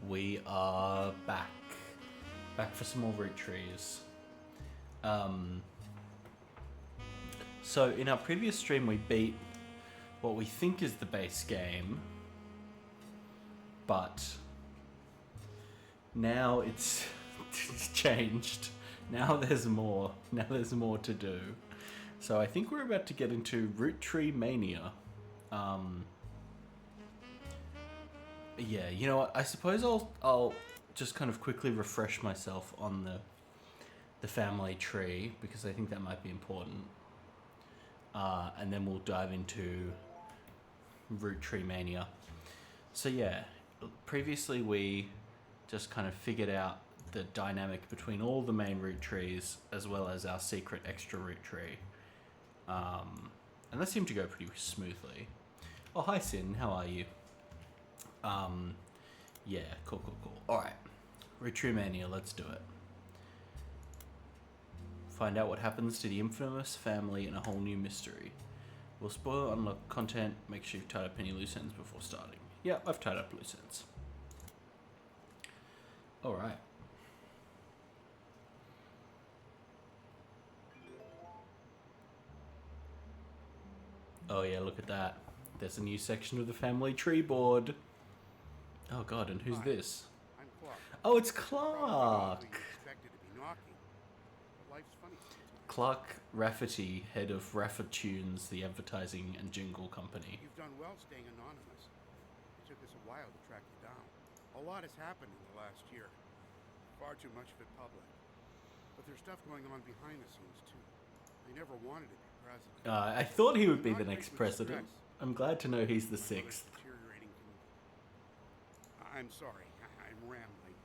we are back. Back for some more Roottrees. So in our previous stream we beat what we think is the base game, but now it's changed. Now there's more. Now there's more to do. So I think we're about to get into Roottree Mania. Yeah, you know what? I suppose I'll just kind of quickly refresh myself on the family tree because I think that might be important. And then we'll dive into Roottree Mania. So yeah, previously we just kind of figured out the dynamic between all the main Roottrees as well as our secret extra Roottree. And that seemed to go pretty smoothly. Oh, hi Sin, how are you? Yeah, cool. Alright, Roottree Mania, let's do it. Find out what happens to the infamous family in a whole new mystery. We'll spoil unlocked content, make sure you've tied up any loose ends before starting. Yeah, I've tied up loose ends. Alright. Oh yeah, look at that. There's a new section of the family tree board. Oh god, and who's this? I'm Clark. Oh, it's Clark! Expected to be knocking. But life's funny sometimes. Clark Rafferty, head of Raffertunes, the advertising and jingle company. You've done well staying anonymous. It took us a while to track you down. A lot has happened in the last year. Far too much of it public. But there's stuff going on behind the scenes too. They never wanted to be president. I thought he would be the next president. I'm glad to know he's the sixth. I'm sorry, I'm rambling.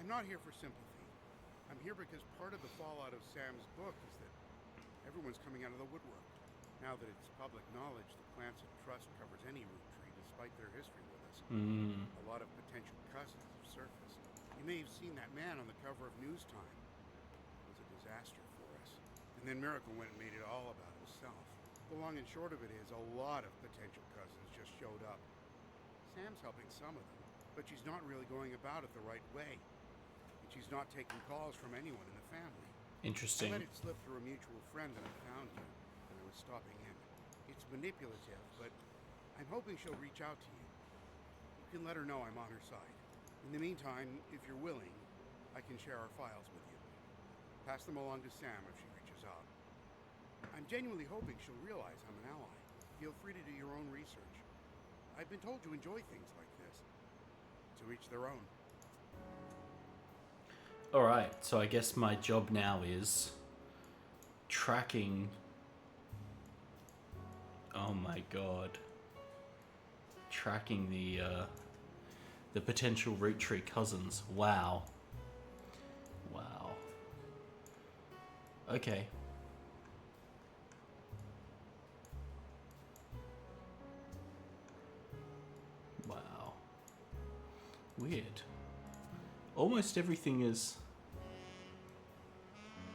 I'm not here for sympathy. I'm here because part of the fallout of Sam's book is that everyone's coming out of the woodwork. Now that it's public knowledge, the Clancy Trust covers any Roottree despite their history with us. A lot of potential cousins have surfaced. You may have seen that man on the cover of News Time. It was a disaster for us. And then Miracle went and made it all about himself. The long and short of it is a lot of potential cousins just showed up. Sam's helping some of them, but she's not really going about it the right way. And she's not taking calls from anyone in the family. Interesting. I let it slip through a mutual friend that I found you, and I was stopping in. It's manipulative, but I'm hoping she'll reach out to you. You can let her know I'm on her side. In the meantime, if you're willing, I can share our files with you. Pass them along to Sam if she reaches out. I'm genuinely hoping she'll realize I'm an ally. Feel free to do your own research. I've been told you enjoy things like this. To each their own. Alright, so I guess my job now is tracking... Oh my god. Tracking the potential Roottree cousins. Wow. Wow. Okay. Wow. Weird. Almost everything is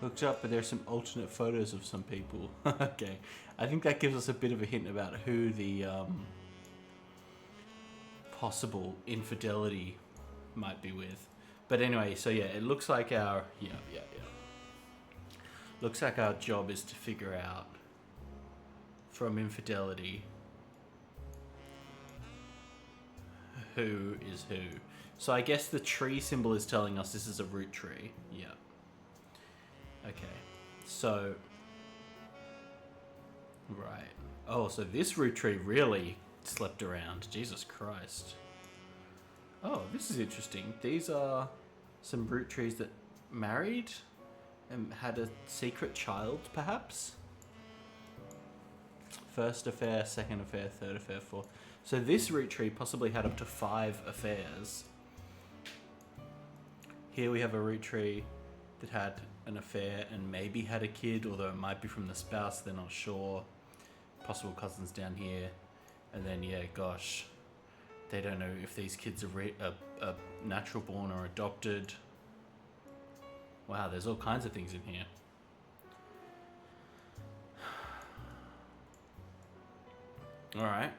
hooked up, but there's some alternate photos of some people. Okay. I think that gives us a bit of a hint about who the possible infidelity might be with. But anyway, so yeah, it looks like our... Yeah. Looks like our job is to figure out from infidelity who is who. So I guess the tree symbol is telling us this is a Roottree. Yeah. Okay. So... Right. Oh, so this Roottree really slept around. Jesus Christ. Oh, this is interesting. These are some Roottrees that married and had a secret child, perhaps? First affair, second affair, third affair, fourth. So this Roottree possibly had up to 5 affairs. Here we have a Roottree that had an affair and maybe had a kid, although it might be from the spouse, they're not sure. Possible cousins down here. And then, yeah, gosh, they don't know if these kids are natural born or adopted. Wow, there's all kinds of things in here. Alright.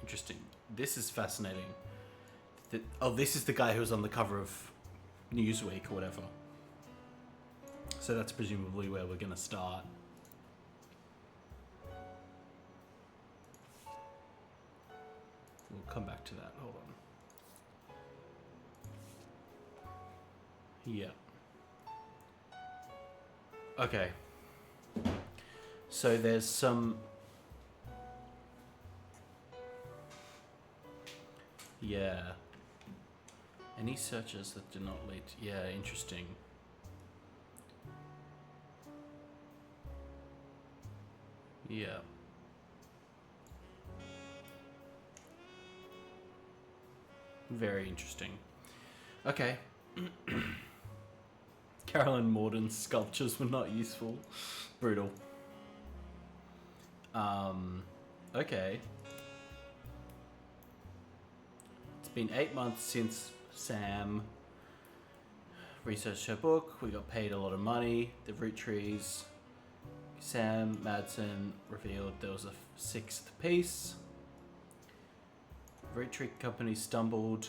Interesting. This is fascinating. This is the guy who was on the cover of Newsweek or whatever. So that's presumably where we're going to start. We'll come back to that. Hold on. Yeah. Okay. So there's some... Yeah. Any searches that do not lead... Yeah, interesting. Yeah. Very interesting. Okay. Carolyn Morden's sculptures were not useful. Brutal. Okay. It's been 8 months since Sam researched her book. We got paid a lot of money. The Roottrees. Sam Madsen revealed there was a sixth piece. Roottrie company stumbled.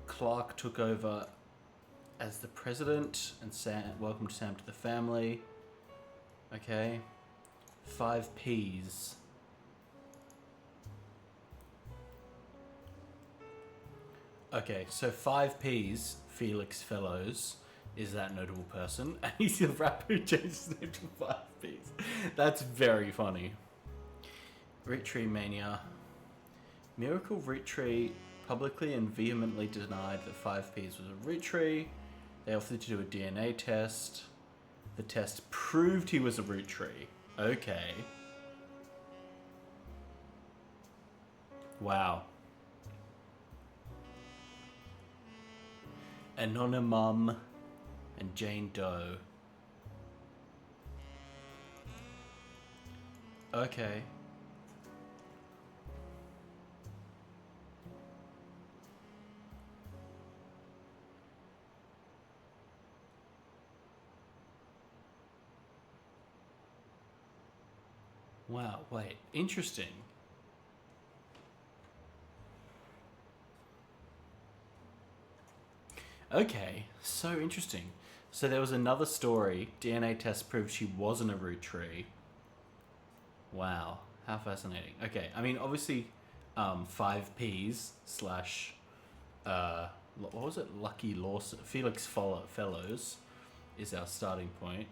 Clark took over as the president, and Sam welcomed Sam to the family. Okay. 5 Ps. Okay, so 5 Ps, Felix Fellows, is that notable person, and he's the rapper who changed his name to 5 Ps. That's very funny. Roottree Mania. Miracle Roottree publicly and vehemently denied that 5 Ps was a Roottree. They offered to do a DNA test. The test proved he was a Roottree. Okay. Wow. Anonymum and Jane Doe. Okay. Wow, wait, interesting. Okay, so interesting. So there was another story. DNA test proved she wasn't a Roottree. Wow, how fascinating. Okay, I mean, obviously, 5 Ps slash, what was it? Lucky Lawson, Felix Fellows is our starting point.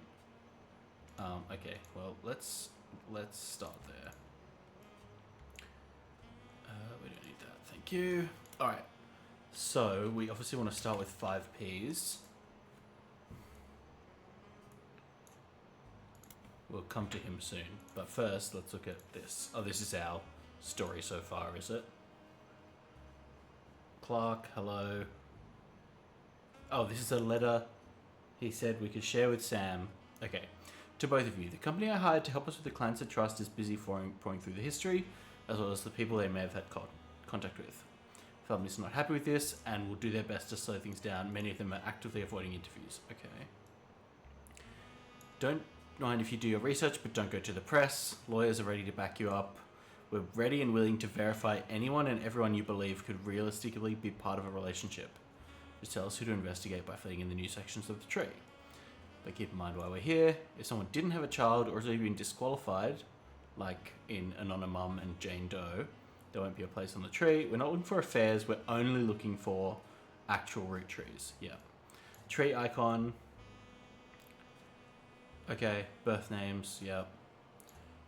Okay, well, let's start there. We don't need that, thank you. All right, so we obviously want to start with 5 Ps. We'll come to him soon, but first let's look at this. Oh, this is our story so far, is it? Clark, hello. Oh, this is a letter he said we could share with Sam. Okay. To both of you, the company I hired to help us with the clients I trust is busy pouring through the history, as well as the people they may have had contact with. Family's not happy with this, and will do their best to slow things down. Many of them are actively avoiding interviews. Okay. Don't mind if you do your research, but don't go to the press. Lawyers are ready to back you up. We're ready and willing to verify anyone and everyone you believe could realistically be part of a relationship. Just tell us who to investigate by filling in the new sections of the tree. But keep in mind while we're here, if someone didn't have a child or has already been disqualified, like in Anonymum and Jane Doe, there won't be a place on the tree. We're not looking for affairs, we're only looking for actual root trees. Yeah. Tree icon. Okay, birth names, yep.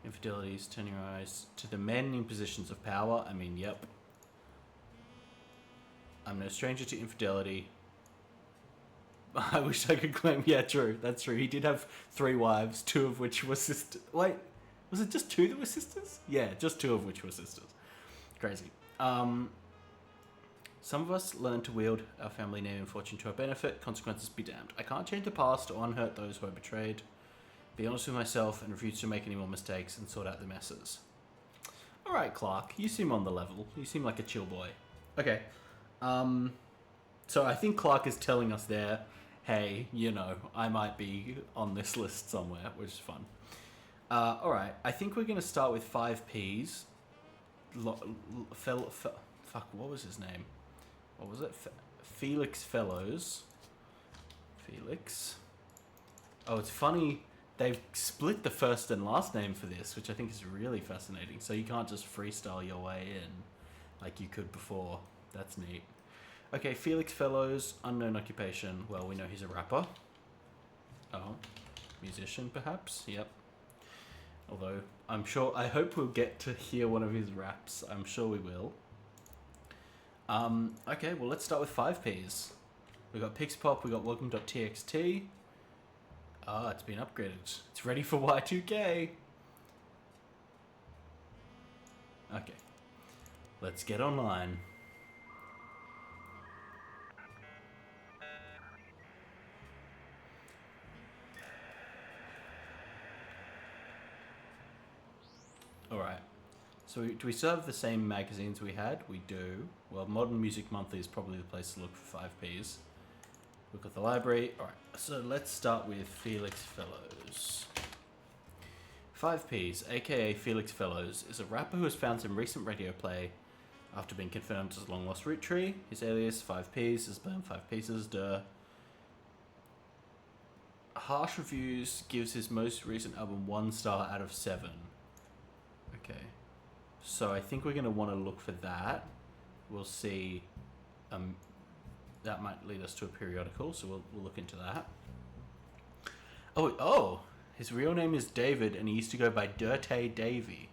Infidelities, turn your eyes to the men in positions of power. I mean, yep. I'm no stranger to infidelity. I wish I could claim, yeah, true, that's true. He did have 3 wives, 2 of which were sisters. Wait, was it just 2 that were sisters? Yeah, just 2 of which were sisters. Crazy. Some of us learn to wield our family name and fortune to our benefit. Consequences be damned. I can't change the past or unhurt those who are betrayed. Be honest with myself and refuse to make any more mistakes and sort out the messes. Alright, Clark, you seem on the level. You seem like a chill boy. Okay. So I think Clark is telling us there, hey, you know, I might be on this list somewhere, which is fun. Alright, I think we're going to start with 5 Ps. Fuck, what was his name? What was it? Felix Fellows. Felix. Oh, it's funny. They've split the first and last name for this, which I think is really fascinating. So you can't just freestyle your way in like you could before. That's neat. Okay, Felix Fellows, unknown occupation. Well, we know he's a rapper. Oh, musician perhaps? Yep. Although, I hope we'll get to hear one of his raps. I'm sure we will. Okay, well, let's start with 5Ps. We got Pixpop, we got Welcome.txt. Ah, it's been upgraded. It's ready for Y2K. Okay. Let's get online. Alright. So do we still have the same magazines we had? We do. Well, Modern Music Monthly is probably the place to look for 5Ps. Look at the library. Alright, so let's start with Felix Fellows. 5Ps, aka Felix Fellows, is a rapper who has found some recent radio play after being confirmed as a long-lost Roottree. His alias, 5Ps, is burned 5 pieces, duh. Harsh Reviews gives his most recent album 1 star out of 7. Okay. So I think we're going to want to look for that. We'll see. That might lead us to a periodical, so we'll look into that. Oh, his real name is David, and he used to go by Dirty Davy.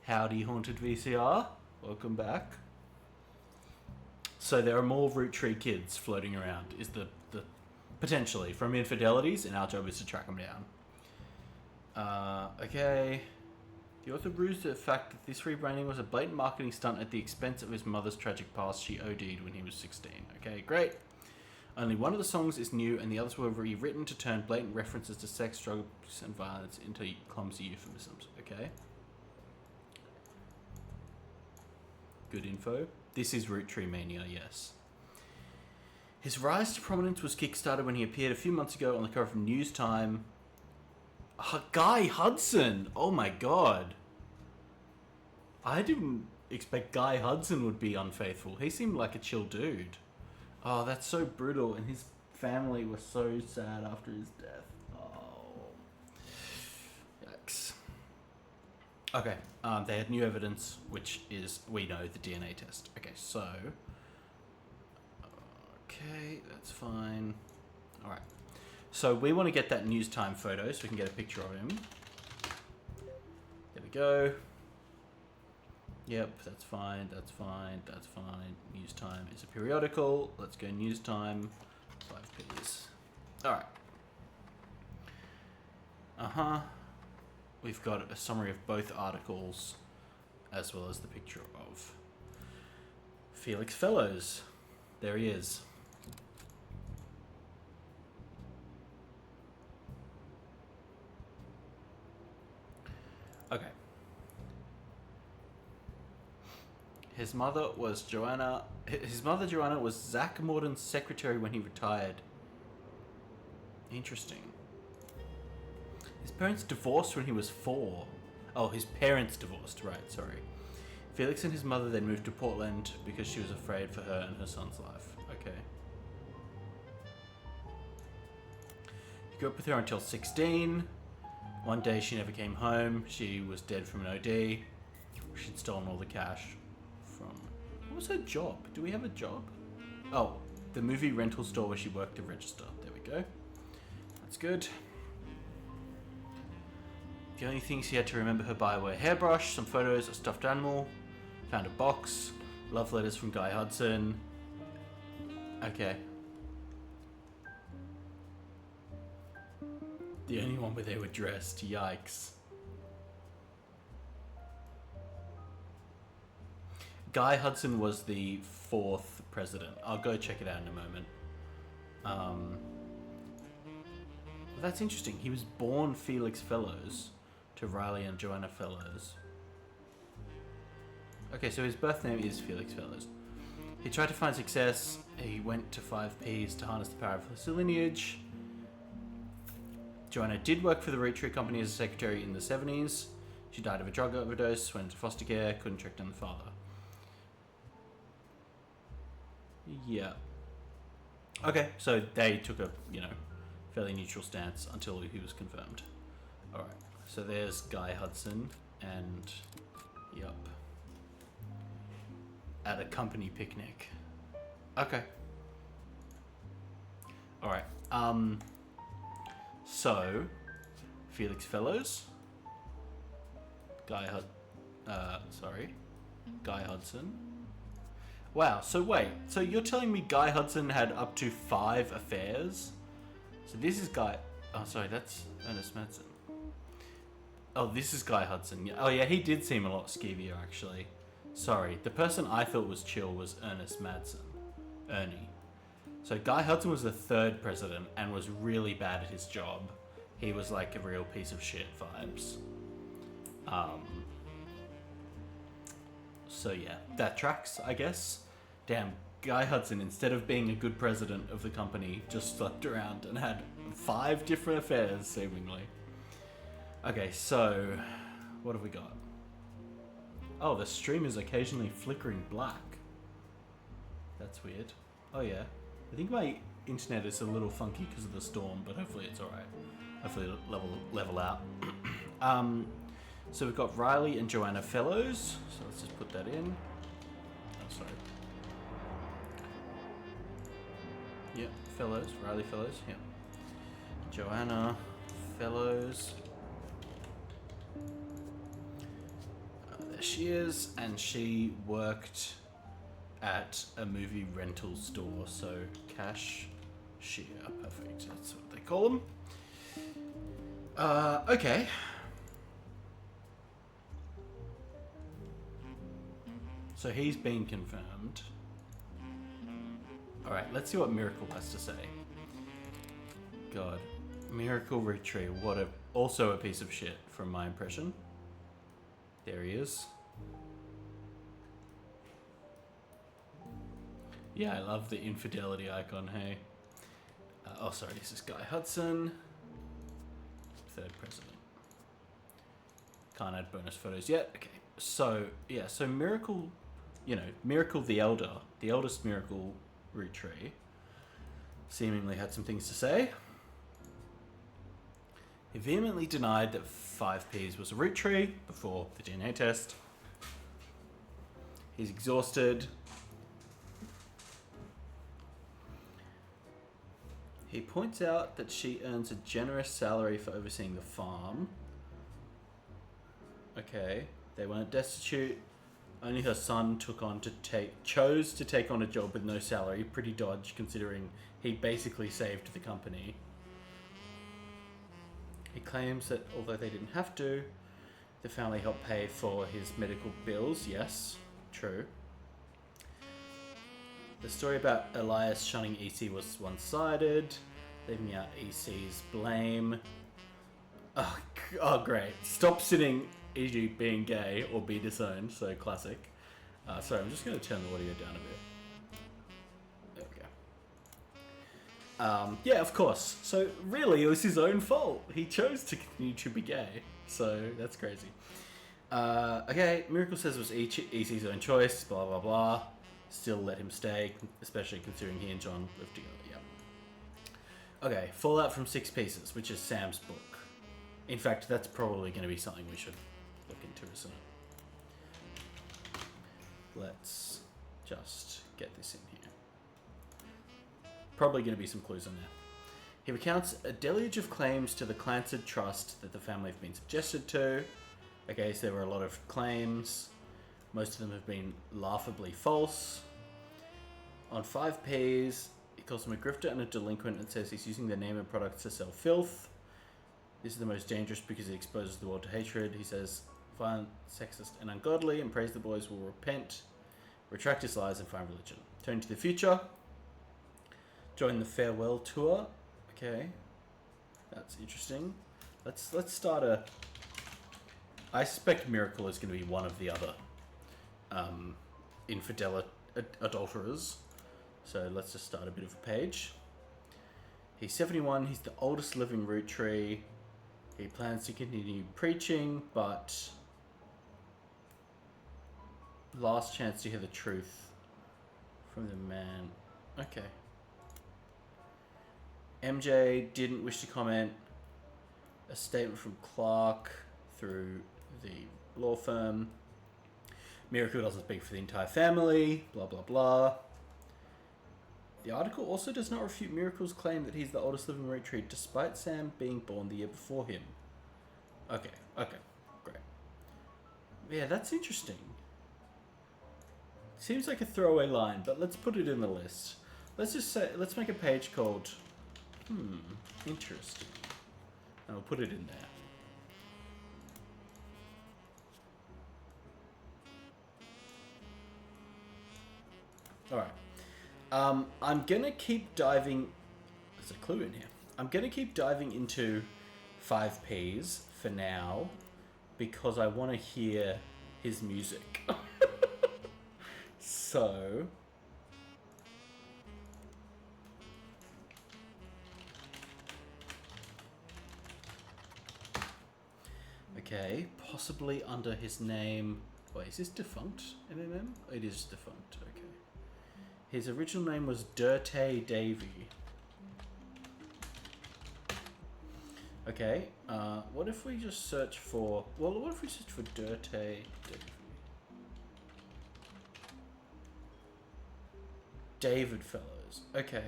Howdy, Haunted VCR. Welcome back. So there are more Roottree kids floating around, is the potentially, from infidelities, and our job is to track them down. Okay. The author bruised the fact that this rebranding was a blatant marketing stunt at the expense of his mother's tragic past. She OD'd when he was 16. Okay, great. Only one of the songs is new, and the others were rewritten to turn blatant references to sex, drugs, and violence into clumsy euphemisms. Okay. Good info. This is Roottree Mania, yes. His rise to prominence was kickstarted when he appeared a few months ago on the cover of News Time. Guy Hudson! Oh my god. I didn't expect Guy Hudson would be unfaithful. He seemed like a chill dude. Oh, that's so brutal. And his family was so sad after his death. Oh. Yikes. Okay, they had new evidence, which is, we know, the DNA test. Okay, so... Okay, that's fine. Alright. So we want to get that News Time photo so we can get a picture of him. There we go. Yep, that's fine, that's fine, that's fine. News Time is a periodical. Let's go News Time. 5Ps. Alright. We've got a summary of both articles, as well as the picture of Felix Fellows. There he is. Okay. His mother Joanna was Zach Morton's secretary when he retired. Interesting. His parents divorced when he was 4. Oh, his parents divorced, right, sorry. Felix and his mother then moved to Portland because she was afraid for her and her son's life. Okay. He grew up with her until 16. One day she never came home. She was dead from an OD. She'd stolen all the cash from... What was her job? Do we have a job? Oh, the movie rental store where she worked to register. There we go. That's good. The only things he had to remember her by were a hairbrush, some photos, a stuffed animal, found a box, love letters from Guy Hudson. Okay. The only one where they were dressed. Yikes. Guy Hudson was the 4th president. I'll go check it out in a moment. That's interesting. He was born Felix Fellows to Riley and Joanna Fellows. Okay, so his birth name is Felix Fellows. He tried to find success. He went to 5Ps to harness the power of his lineage. Joanna did work for the Roottree company as a secretary in the 70s. She died of a drug overdose, went into foster care, couldn't track down the father. Yeah. Okay, so they took a, fairly neutral stance until he was confirmed. Alright, so there's Guy Hudson and, yep, at a company picnic. Okay. Alright, so, Felix Fellows, Guy Hudson. Wow, so wait, so you're telling me Guy Hudson had up to 5 affairs? So this is that's Ernest Madsen. Oh, this is Guy Hudson. Oh yeah, he did seem a lot skeevier actually. Sorry, the person I thought was chill was Ernest Madsen. Ernie. So Guy Hudson was the 3rd president and was really bad at his job. He was like a real piece of shit vibes. So yeah, that tracks, I guess. Damn, Guy Hudson, instead of being a good president of the company, just slept around and had 5 different affairs, seemingly. Okay, so what have we got? Oh, the stream is occasionally flickering black. That's weird. Oh yeah, I think my internet is a little funky because of the storm, but hopefully it's alright. Hopefully it'll level out. So we've got Riley and Joanna Fellows. So let's just put that in. Oh, sorry. Yep, Fellows. Riley Fellows. Yep. Joanna Fellows. There she is, and she worked at a movie rental store. So cashier. Perfect. That's what they call them. Okay. So he's been confirmed. Alright, let's see what Miracle has to say. God. Miracle Roottree, also a piece of shit from my impression. There he is. Yeah, I love the infidelity icon, hey. Sorry, this is Guy Hudson. 3rd president. Can't add bonus photos yet. Okay, so, yeah, so Miracle... Miracle the Elder, the eldest Miracle Roottrie, seemingly had some things to say. He vehemently denied that 5Ps was a Roottree before the DNA test. He's exhausted. He points out that she earns a generous salary for overseeing the farm. Okay, they weren't destitute. Only her son chose to take on a job with no salary. Pretty dodge, considering he basically saved the company. He claims that although they didn't have to, the family helped pay for his medical bills. Yes, true. The story about Elias shunning EC was one-sided, leaving out EC's blame. Oh, great. Stop sitting, e.g. being gay or be disowned, so classic. Sorry, I'm just going to turn the audio down a bit. There we go. Yeah, of course. So really, it was his own fault. He chose to continue to be gay, so that's crazy. Okay, Miracle says it was EC's own choice, blah, blah, blah. Still let him stay, especially considering he and John lived together, yeah. Okay, Fallout from 6 Pieces, which is Sam's book. In fact, that's probably going to be something we should look into, isn't it? Let's just get this in here. Probably going to be some clues on there. He recounts a deluge of claims to the Clansed Trust that the family have been subjected to. Okay, so there were a lot of claims. Most of them have been laughably false. On 5Ps, he calls him a grifter and a delinquent and says he's using their name and products to sell filth. This is the most dangerous because it exposes the world to hatred. He says, violent, sexist, and ungodly, and prays the boys will repent, retract his lies, and find religion. Turn to the future. Join the farewell tour. Okay, that's interesting. Let's start a... I suspect Miracle is going to be one of the other infidel adulterers. So let's just start a bit of a page. He's 71. He's the oldest living Roottree. He plans to continue preaching, but Last chance to hear the truth from the man. Okay. MJ didn't wish to comment. A statement from Clark through the law firm. Miracle doesn't speak for the entire family. Blah, blah, blah. The article also does not refute Miracle's claim that he's the oldest living Roottrie, despite Sam being born the year before him. Okay, great. Yeah, that's interesting. Seems like a throwaway line, but let's put it in the list. Let's make a page called, interesting. And we'll put it in there. Alright. I'm gonna keep diving, there's a clue in here. I'm gonna keep diving into 5Ps for now, because I want to hear his music. So... Okay, possibly under his name... Wait, is this defunct MMM? It is defunct, okay. His original name was Dirte Davy. Okay, what if we just search for... Well, what if we search for Dirte Davy? David Fellows. Okay.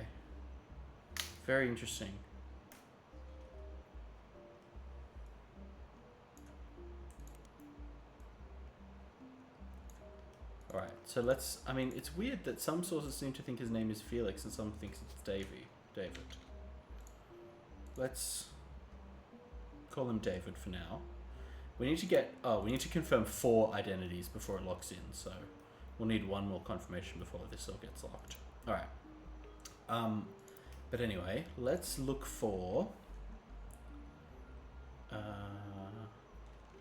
Very interesting. Alright, so let's... I mean, it's weird that some sources seem to think his name is Felix and some thinks it's David. Let's call him David for now. We need to get... Oh, we need to confirm 4 identities before it locks in, so we'll need 1 more confirmation before this all gets locked. Alright. But anyway, let's look for...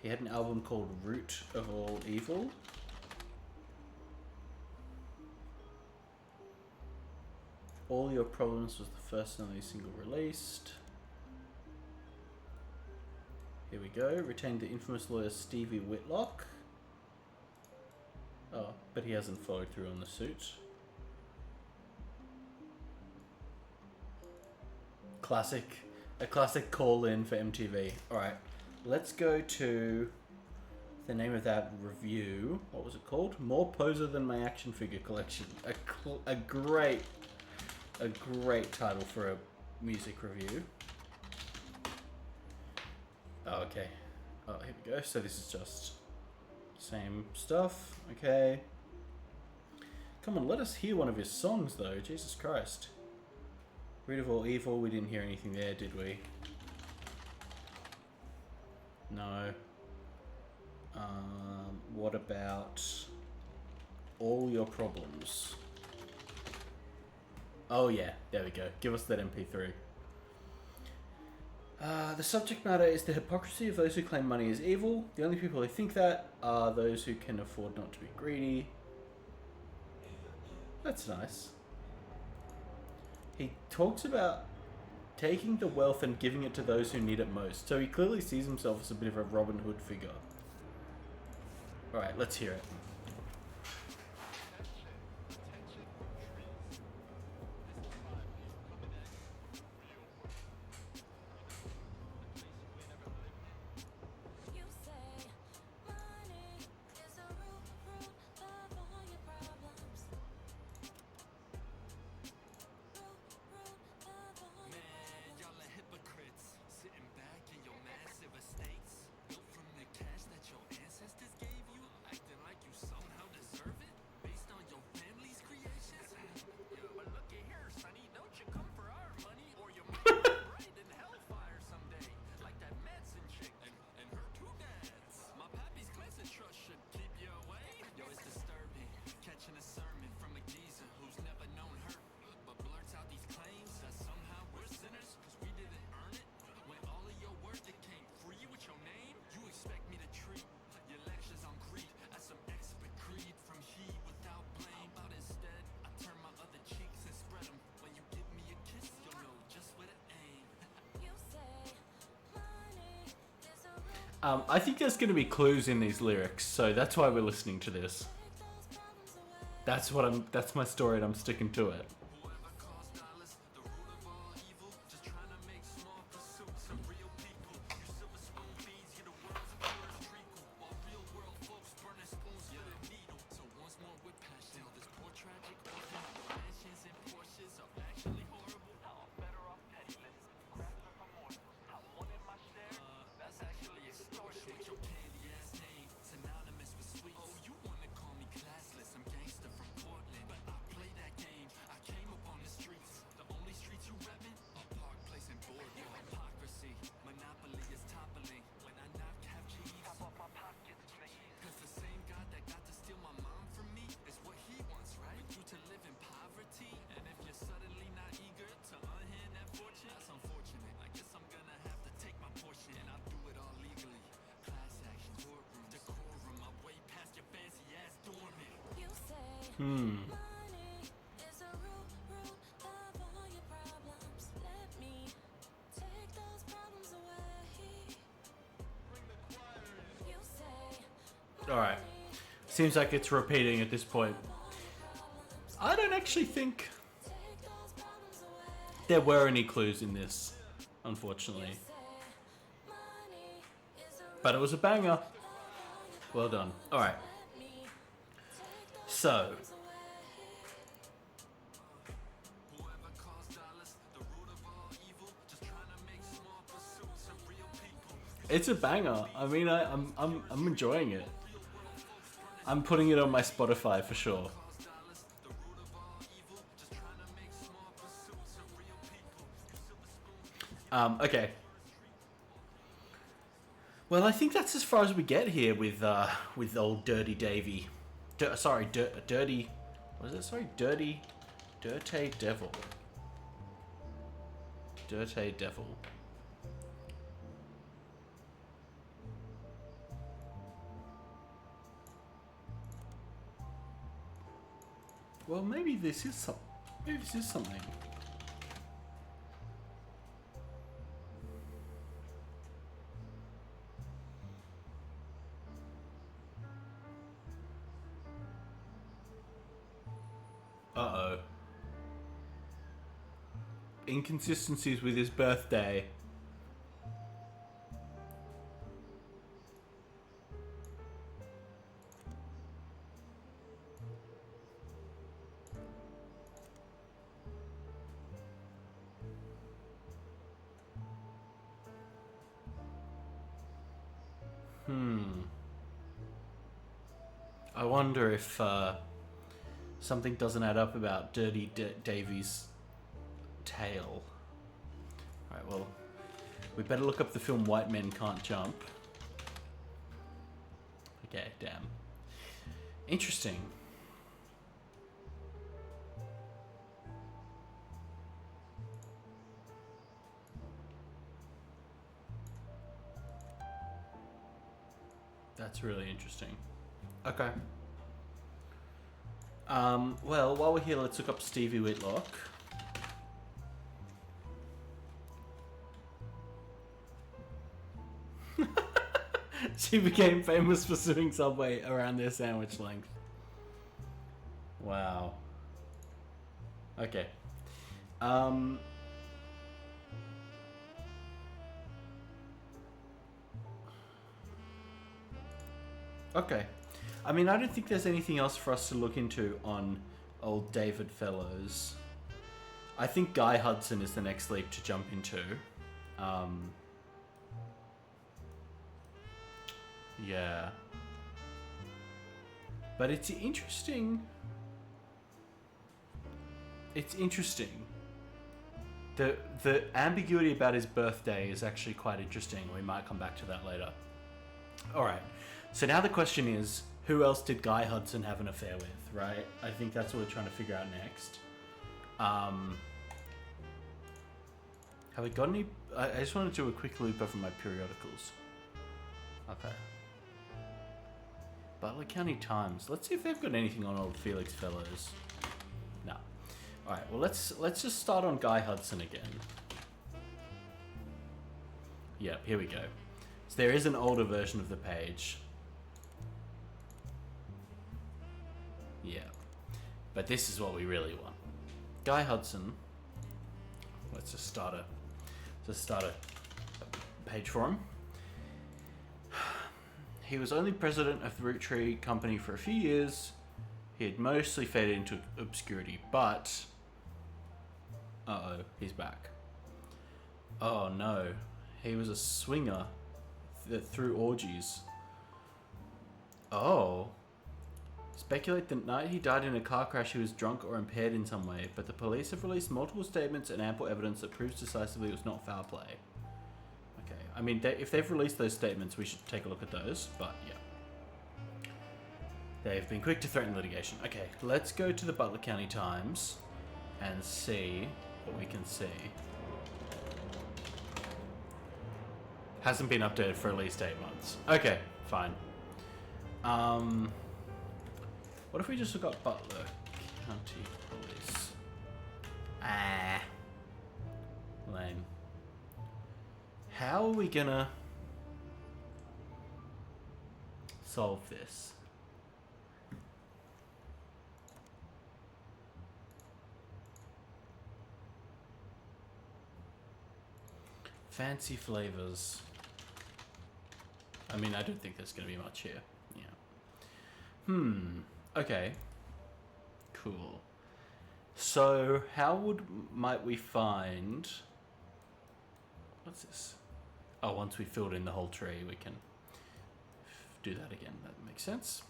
he had an album called Root of All Evil. All Your Problems was the first and only single released. Here we go. Retained the infamous lawyer Stevie Whitlock. Oh, but he hasn't followed through on the suit. Classic. A classic call-in for MTV. Alright, let's go to the name of that review. What was it called? More Poser Than My Action Figure Collection. A great title for a music review. Oh, okay. Oh, here we go. So this is just same stuff. Okay. Come on, let us hear one of his songs, though. Jesus Christ. Root of All Evil. We didn't hear anything there, did we? No. What about All Your Problems? Oh yeah, there we go. Give us that MP3. The subject matter is the hypocrisy of those who claim money is evil. The only people who think that are those who can afford not to be greedy. That's nice. He talks about taking the wealth and giving it to those who need it most. So he clearly sees himself as a bit of a Robin Hood figure. Alright, let's hear it. I think there's going to be clues in these lyrics, so that's why we're listening to this. That's my story, and I'm sticking to it. Alright. Seems like it's repeating at this point. I don't actually think there were any clues in this, unfortunately. But it was a banger. Well done. Alright. So. It's a banger. I mean, I'm enjoying it. I'm putting it on my Spotify for sure. Okay. Well, I think that's as far as we get here with old Dirty Davy. Dirty. What is it? Sorry, Dirty Devil. Dirty Devil. Well, maybe this is something. Uh-oh. Inconsistencies with his birthday. I wonder if something doesn't add up about Dirty Davy's tail. Alright, well, we better look up the film White Men Can't Jump. Okay, damn. Interesting. That's really interesting. Okay. Well, while we're here, let's look up Stevie Whitlock. She became famous for suing Subway around their sandwich length. Wow. Okay. Okay. I mean, I don't think there's anything else for us to look into on old David Fellows. I think Guy Hudson is the next leap to jump into. Yeah. But it's interesting. It's interesting. The ambiguity about his birthday is actually quite interesting. We might come back to that later. Alright. So now the question is, who else did Guy Hudson have an affair with, right? I think that's what we're trying to figure out next. Have we got any... I just want to do a quick loop over my periodicals. Okay. Butler County Times. Let's see if they've got anything on old Felix Fellows. No. Alright, well let's just start on Guy Hudson again. Yep, here we go. So there is an older version of the page. Yeah. But this is what we really want. Guy Hudson. Let's just start a page for him. He was only president of the Roottree company for a few years. He had mostly faded into obscurity, but... Uh-oh, he's back. Oh no, he was a swinger that threw orgies. Oh. Speculate the night he died in a car crash he was drunk or impaired in some way, but the police have released multiple statements and ample evidence that proves decisively it was not foul play. Okay, I mean, if they've released those statements, we should take a look at those, but yeah. They've been quick to threaten litigation. Okay, let's go to the Butler County Times and see what we can see. Hasn't been updated for at least 8 months. Okay, fine. What if we just look up Butler County Police? Ah. Lame. How are we gonna solve this? Fancy flavors. I mean, I don't think there's gonna be much here. Yeah. Okay. Cool. So, how might we find... What's this? Oh, once we filled in the whole tree, we can do that again. That makes sense.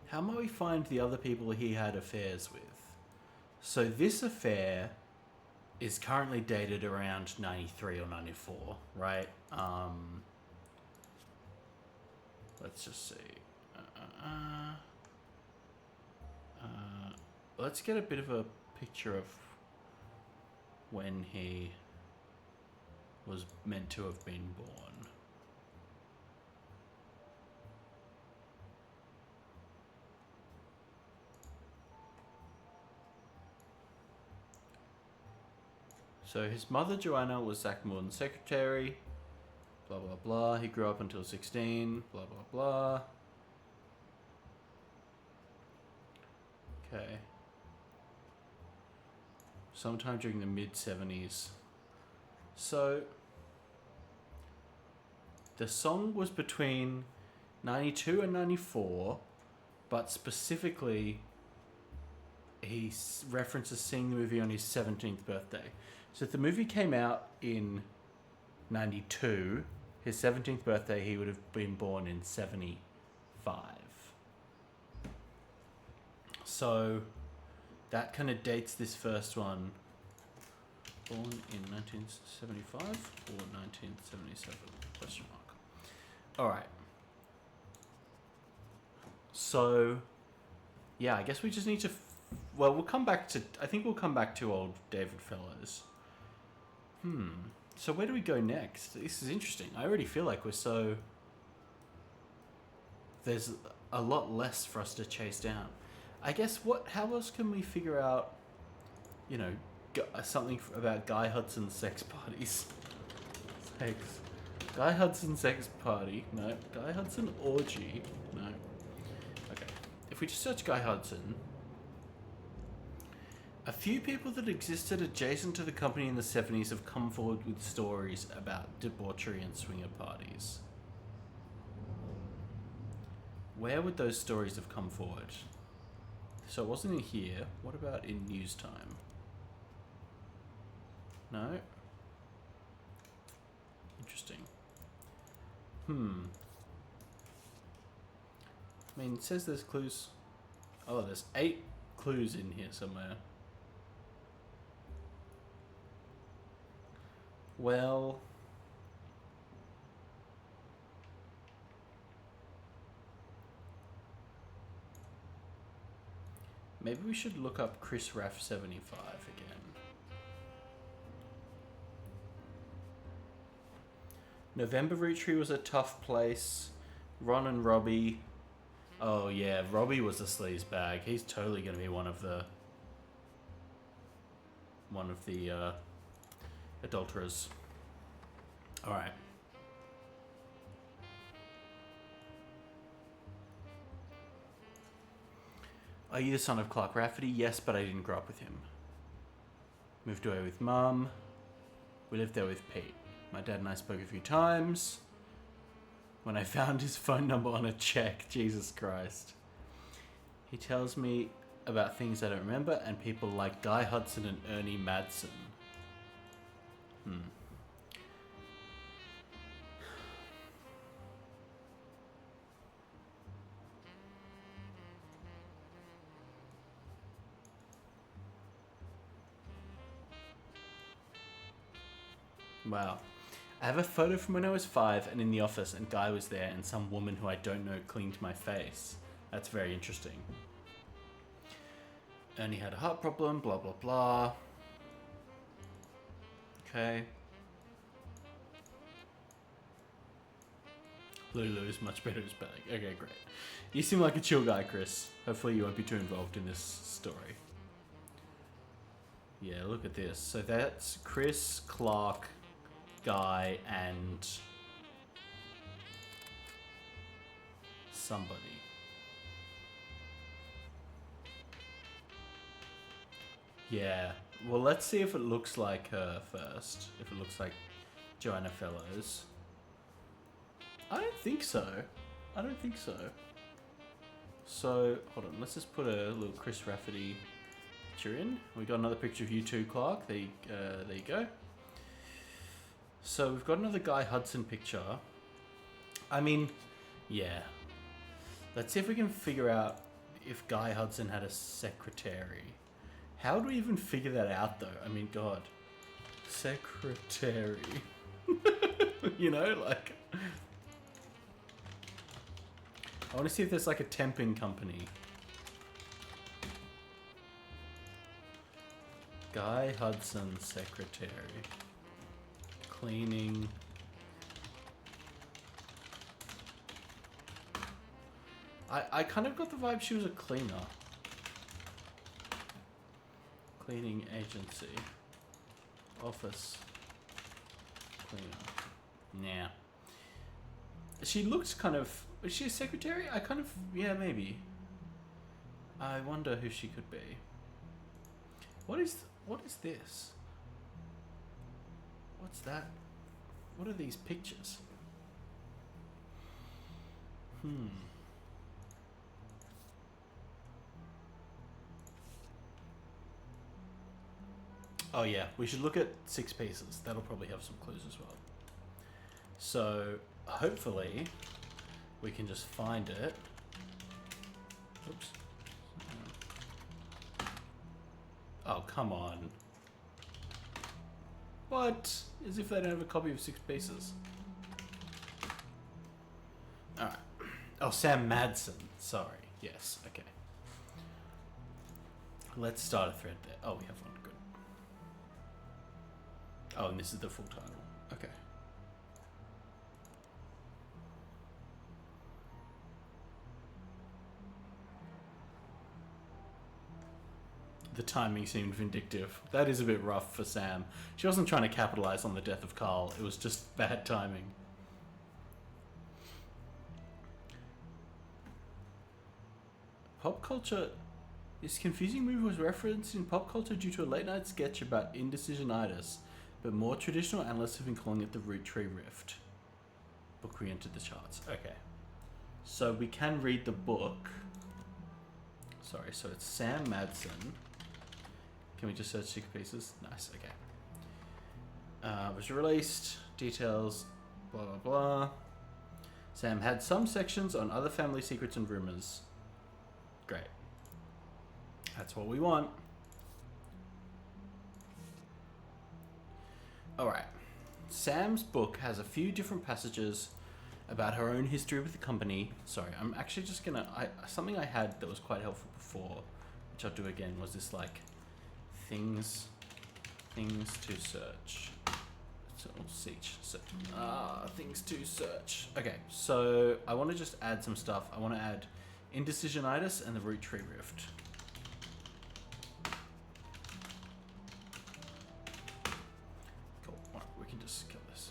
How might we find the other people he had affairs with? So this affair is currently dated around 93 or 94, right? Let's just see. Let's get a bit of a picture of when he was meant to have been born. So his mother Joanna was Zach Morton's secretary. Blah blah blah. He grew up until 16. Blah blah blah. Okay. Sometime during the mid-70s. So, the song was between 92 and 94, but specifically, he references seeing the movie on his 17th birthday. So if the movie came out in 92, his 17th birthday, he would have been born in 75. So that kind of dates this first one. Born in 1975 or 1977? Question mark. All right. So, yeah, I guess we just need to... well, we'll come back to... I think we'll come back to old David Fellows. So where do we go next? This is interesting. I already feel like we're so... there's a lot less for us to chase down. I guess how else can we figure out, you know, something about Guy Hudson's sex parties? Guy Hudson sex party. No. Guy Hudson orgy. No. Okay. If we just search Guy Hudson, a few people that existed adjacent to the company in the 70s have come forward with stories about debauchery and swinger parties. Where would those stories have come forward? So it wasn't in here. What about in news time? No? Interesting. I mean, it says there's clues. Oh, there's 8 clues in here somewhere. Well... maybe we should look up Chris Raff 75 again. November Roottree was a tough place. Ron and Robbie. Oh yeah, Robbie was a sleaze bag. He's totally going to be one of the adulterers. All right. Are you the son of Clark Rafferty? Yes, but I didn't grow up with him. Moved away with Mum. We lived there with Pete. My dad and I spoke a few times. When I found his phone number on a check, Jesus Christ. He tells me about things I don't remember and people like Guy Hudson and Ernie Madsen. Wow. I have a photo from when I was 5 and in the office and Guy was there and some woman who I don't know cleaned my face. That's very interesting. Ernie had a heart problem, blah blah blah. Okay. Lulu's much better as bag. Okay, great. You seem like a chill guy, Chris. Hopefully you won't be too involved in this story. Yeah, look at this. So that's Chris, Clark, Guy, and somebody. Yeah. Well, let's see if it looks like her first. If it looks like Joanna Fellows. I don't think so. I don't think so. So, hold on. Let's just put a little Chris Rafferty picture in. We got another picture of you too, Clark. There you go. So we've got another Guy Hudson picture. I mean, yeah. Let's see if we can figure out if Guy Hudson had a secretary. How do we even figure that out, though? I mean, God. Secretary. You know, like... I want to see if there's like a temping company. Guy Hudson secretary. Cleaning. I kind of got the vibe she was a cleaner. Cleaning agency. Office. Cleaner. Nah. She looks kind of... Is she a secretary? I kind of... Yeah, maybe. I wonder who she could be. What is this? What's that? What are these pictures? Oh yeah, we should look at 6 pieces. That'll probably have some clues as well. So, hopefully, we can just find it. Oops. Oh, come on. What? As if they don't have a copy of 6 pieces. Alright. Oh, Sam Madsen. Sorry. Yes, okay. Let's start a thread there. Oh, we have one. Good. Oh, and this is the full title. Okay. The timing seemed vindictive. That is a bit rough for Sam. She wasn't trying to capitalize on the death of Carl. It was just bad timing. Pop culture... This confusing movie was referenced in pop culture due to a late night sketch about indecisionitis, but more traditional analysts have been calling it the Roottree rift. Book re-entered the charts. Okay. So we can read the book. Sorry, so it's Sam Madsen. Can we just search 6 pieces? Nice, okay. Was released, details, blah, blah, blah. Sam had some sections on other family secrets and rumors. Great. That's what we want. Alright. Sam's book has a few different passages about her own history with the company. Sorry, I'm actually just gonna... something I had that was quite helpful before, which I'll do again, was this like... Things to search. So, things to search. Okay, so I want to just add some stuff. I want to add indecisionitis and the Roottree rift. Cool. Alright, we can just kill this.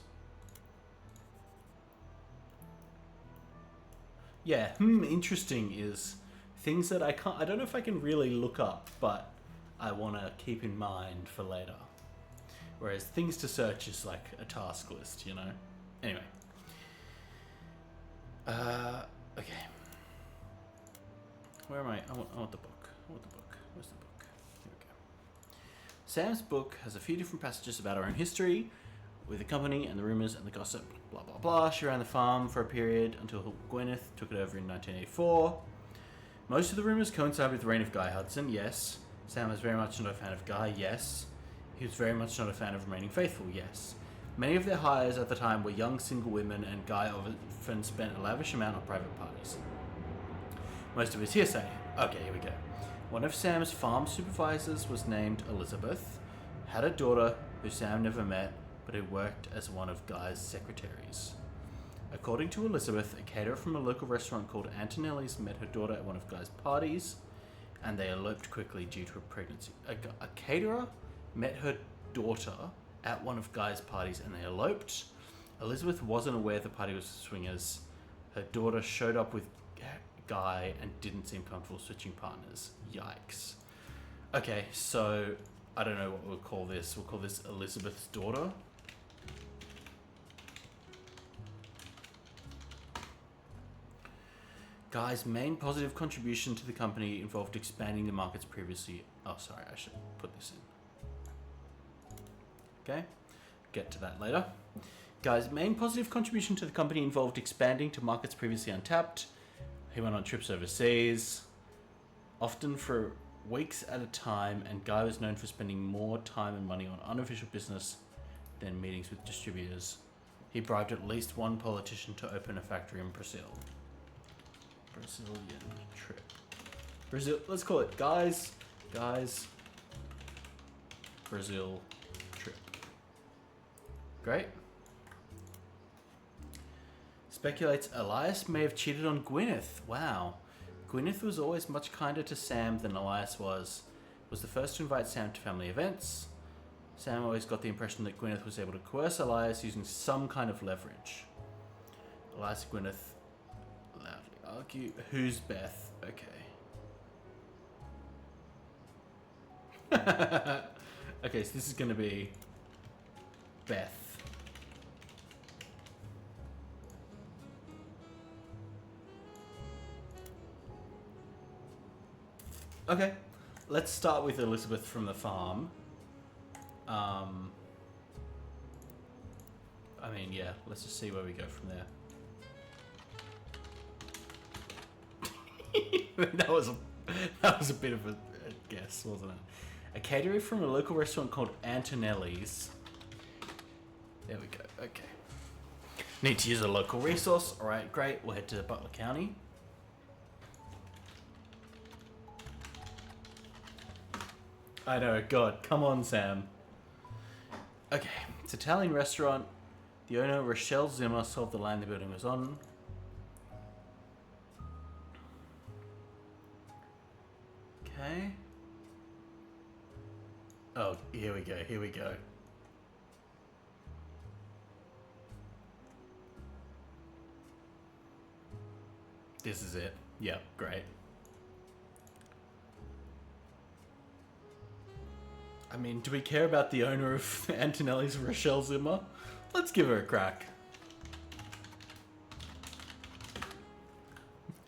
Yeah, interesting is things that I don't know if I can really look up, but I want to keep in mind for later. Whereas things to search is like a task list, you know? Anyway. Okay. Where am I? I want the book. Where's the book? Here we go. Sam's book has a few different passages about her own history with the company and the rumours and the gossip, blah, blah, blah. She ran the farm for a period until Gwyneth took it over in 1984. Most of the rumours coincide with the reign of Guy Hudson, yes. Sam was very much not a fan of Guy, yes. He was very much not a fan of remaining faithful, yes. Many of their hires at the time were young single women, and Guy often spent a lavish amount on private parties. Most of his hearsay. Okay, here we go. One of Sam's farm supervisors was named Elizabeth, had a daughter who Sam never met, but who worked as one of Guy's secretaries. According to Elizabeth, a caterer from a local restaurant called Antonelli's met her daughter at one of Guy's parties, and they eloped quickly due to a pregnancy. A caterer met her daughter at one of Guy's parties and they eloped. Elizabeth wasn't aware the party was swingers. Her daughter showed up with Guy and didn't seem comfortable switching partners. Yikes. Okay, so I don't know what we'll call this. We'll call this Elizabeth's daughter. Guy's main positive contribution to the company involved expanding the markets previously... Oh, sorry, I should put this in. Okay, get to that later. Guy's main positive contribution to the company involved expanding to markets previously untapped. He went on trips overseas, often for weeks at a time, and Guy was known for spending more time and money on unofficial business than meetings with distributors. He bribed at least one politician to open a factory in Brazil. Brazilian trip. Brazil, let's call it Guy's Brazil trip. Great. Speculates Elias may have cheated on Gwyneth. Wow. Gwyneth was always much kinder to Sam than Elias was. Was the first to invite Sam to family events. Sam always got the impression that Gwyneth was able to coerce Elias using some kind of leverage. Elias and Gwyneth loudly argue. Who's Beth? Okay. Okay, so this is going to be Beth. Okay, let's start with Elizabeth from the farm. I mean, yeah, let's just see where we go from there. that was a bit of a guess, wasn't it? A caterer from a local restaurant called Antonelli's. There we go. Okay. Need to use a local resource. All right, great. We'll head to Butler County. I know, God, come on, Sam. Okay, it's an Italian restaurant. The owner, Rochelle Zimmer, sold the land the building was on. Okay. Oh, here we go. This is it. Yep, great. I mean, do we care about the owner of Antonelli's, Rochelle Zimmer? Let's give her a crack.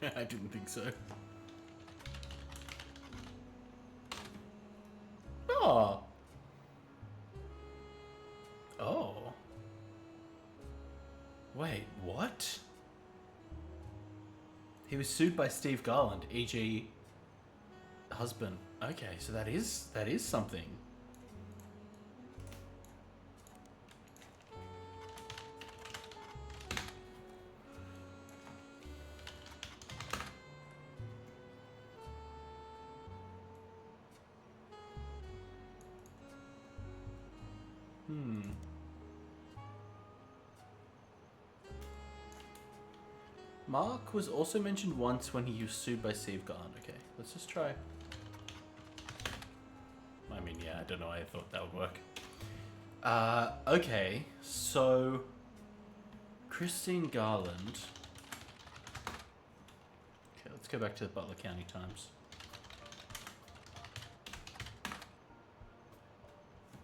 I didn't think so. Oh. Oh. Wait, what? He was sued by Steve Garland, e.g. husband. Okay, so that is something. Mark was also mentioned once when he was sued by Steve Garland. Okay, let's just try. I mean, yeah, I don't know why I thought that would work. Okay, so Christine Garland. Okay, let's go back to the Butler County Times.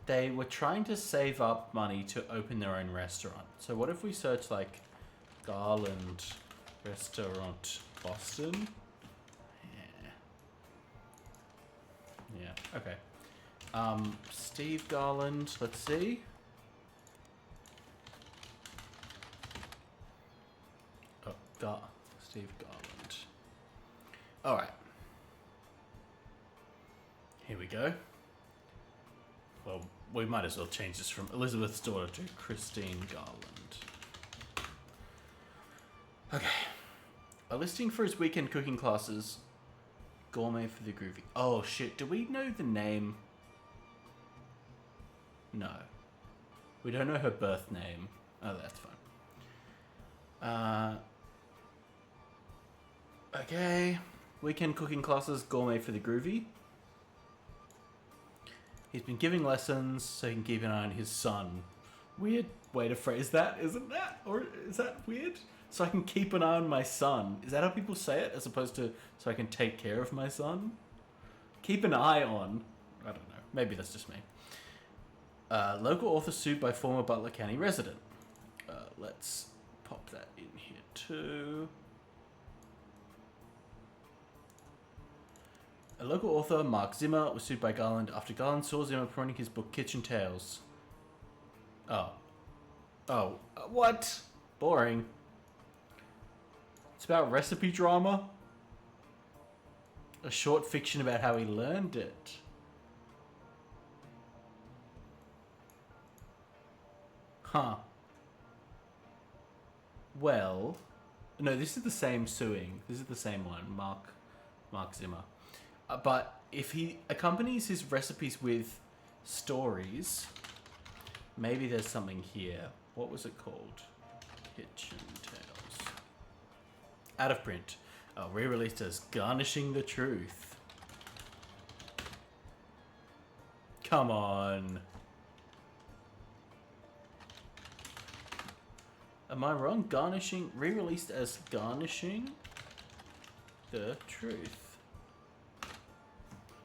They were trying to save up money to open their own restaurant. So what if we search like Garland Restaurant Boston? Yeah, okay. Steve Garland, let's see. Oh, Steve Garland. Alright. Here we go. Well, we might as well change this from Elizabeth's daughter to Christine Garland. Okay. A listing for his weekend cooking classes. Gourmet for the groovy. Oh shit, do we know the name? No. We don't know her birth name. Oh, that's fine. Okay. Weekend cooking classes, gourmet for the groovy. He's been giving lessons so he can keep an eye on his son. Weird way to phrase that, isn't that? Or is that weird? So I can keep an eye on my son. Is that how people say it? As opposed to, so I can take care of my son? Keep an eye on. I don't know. Maybe that's just me. Local author sued by former Butler County resident. Let's pop that in here too. A local author, Mark Zimmer, was sued by Garland after Garland saw Zimmer promoting his book Kitchen Tales. Oh, what? Boring. It's about recipe drama. A short fiction about how he learned it. Huh. Well, no, this is the same suing. This is the same one, Mark Zimmer. But if he accompanies his recipes with stories, maybe there's something here. What was it called? Kitchen Tales. Out of print. Re-released as Garnishing the Truth. Come on. Am I wrong? Garnishing, re-released as Garnishing the Truth.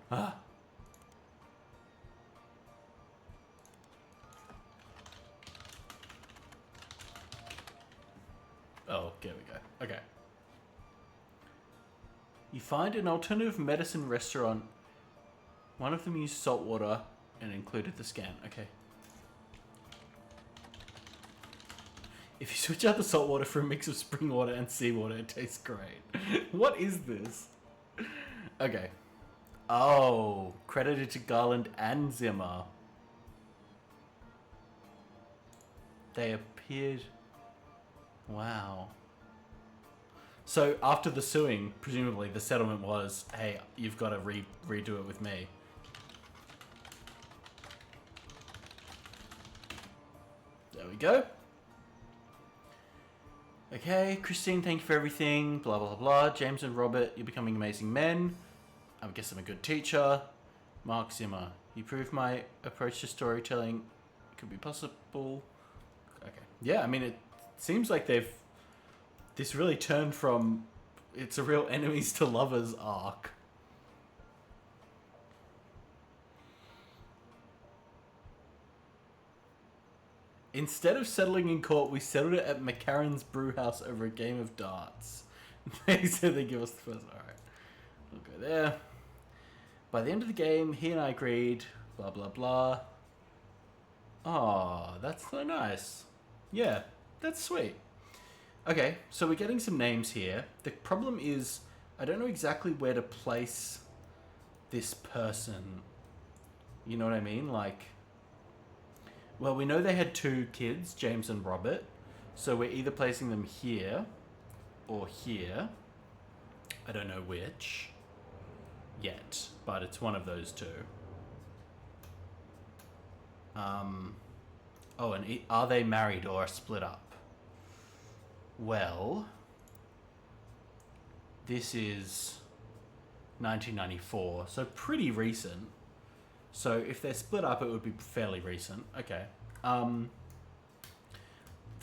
Ah. Oh, there we go. Okay. You find an alternative medicine restaurant. One of them used salt water and included the scan. Okay. If you switch out the salt water for a mix of spring water and seawater, it tastes great. What is this? Okay. Oh, credited to Garland and Zimmer. They appeared... Wow. So after the suing, presumably the settlement was, hey, you've got to redo it with me. There we go. Okay, Christine, thank you for everything. Blah, blah, blah. James and Robert, you're becoming amazing men. I guess I'm a good teacher. Mark Zimmer, you proved my approach to storytelling could be possible. Okay. Yeah, I mean, it seems like this really turned from, it's a real enemies to lovers arc. Instead of settling in court, we settled it at McCarran's Brewhouse over a game of darts. They said they give us the first. Alright. We'll go there. By the end of the game, he and I agreed. Blah, blah, blah. Oh, that's so nice. Yeah, that's sweet. Okay, so we're getting some names here. The problem is, I don't know exactly where to place this person. You know what I mean? Like... Well, we know they had two kids, James and Robert. So we're either placing them here or here. I don't know which yet, but it's one of those two. Oh, and are they married or split up? Well, this is 1994, so pretty recent. So if they're split up, it would be fairly recent. Okay. The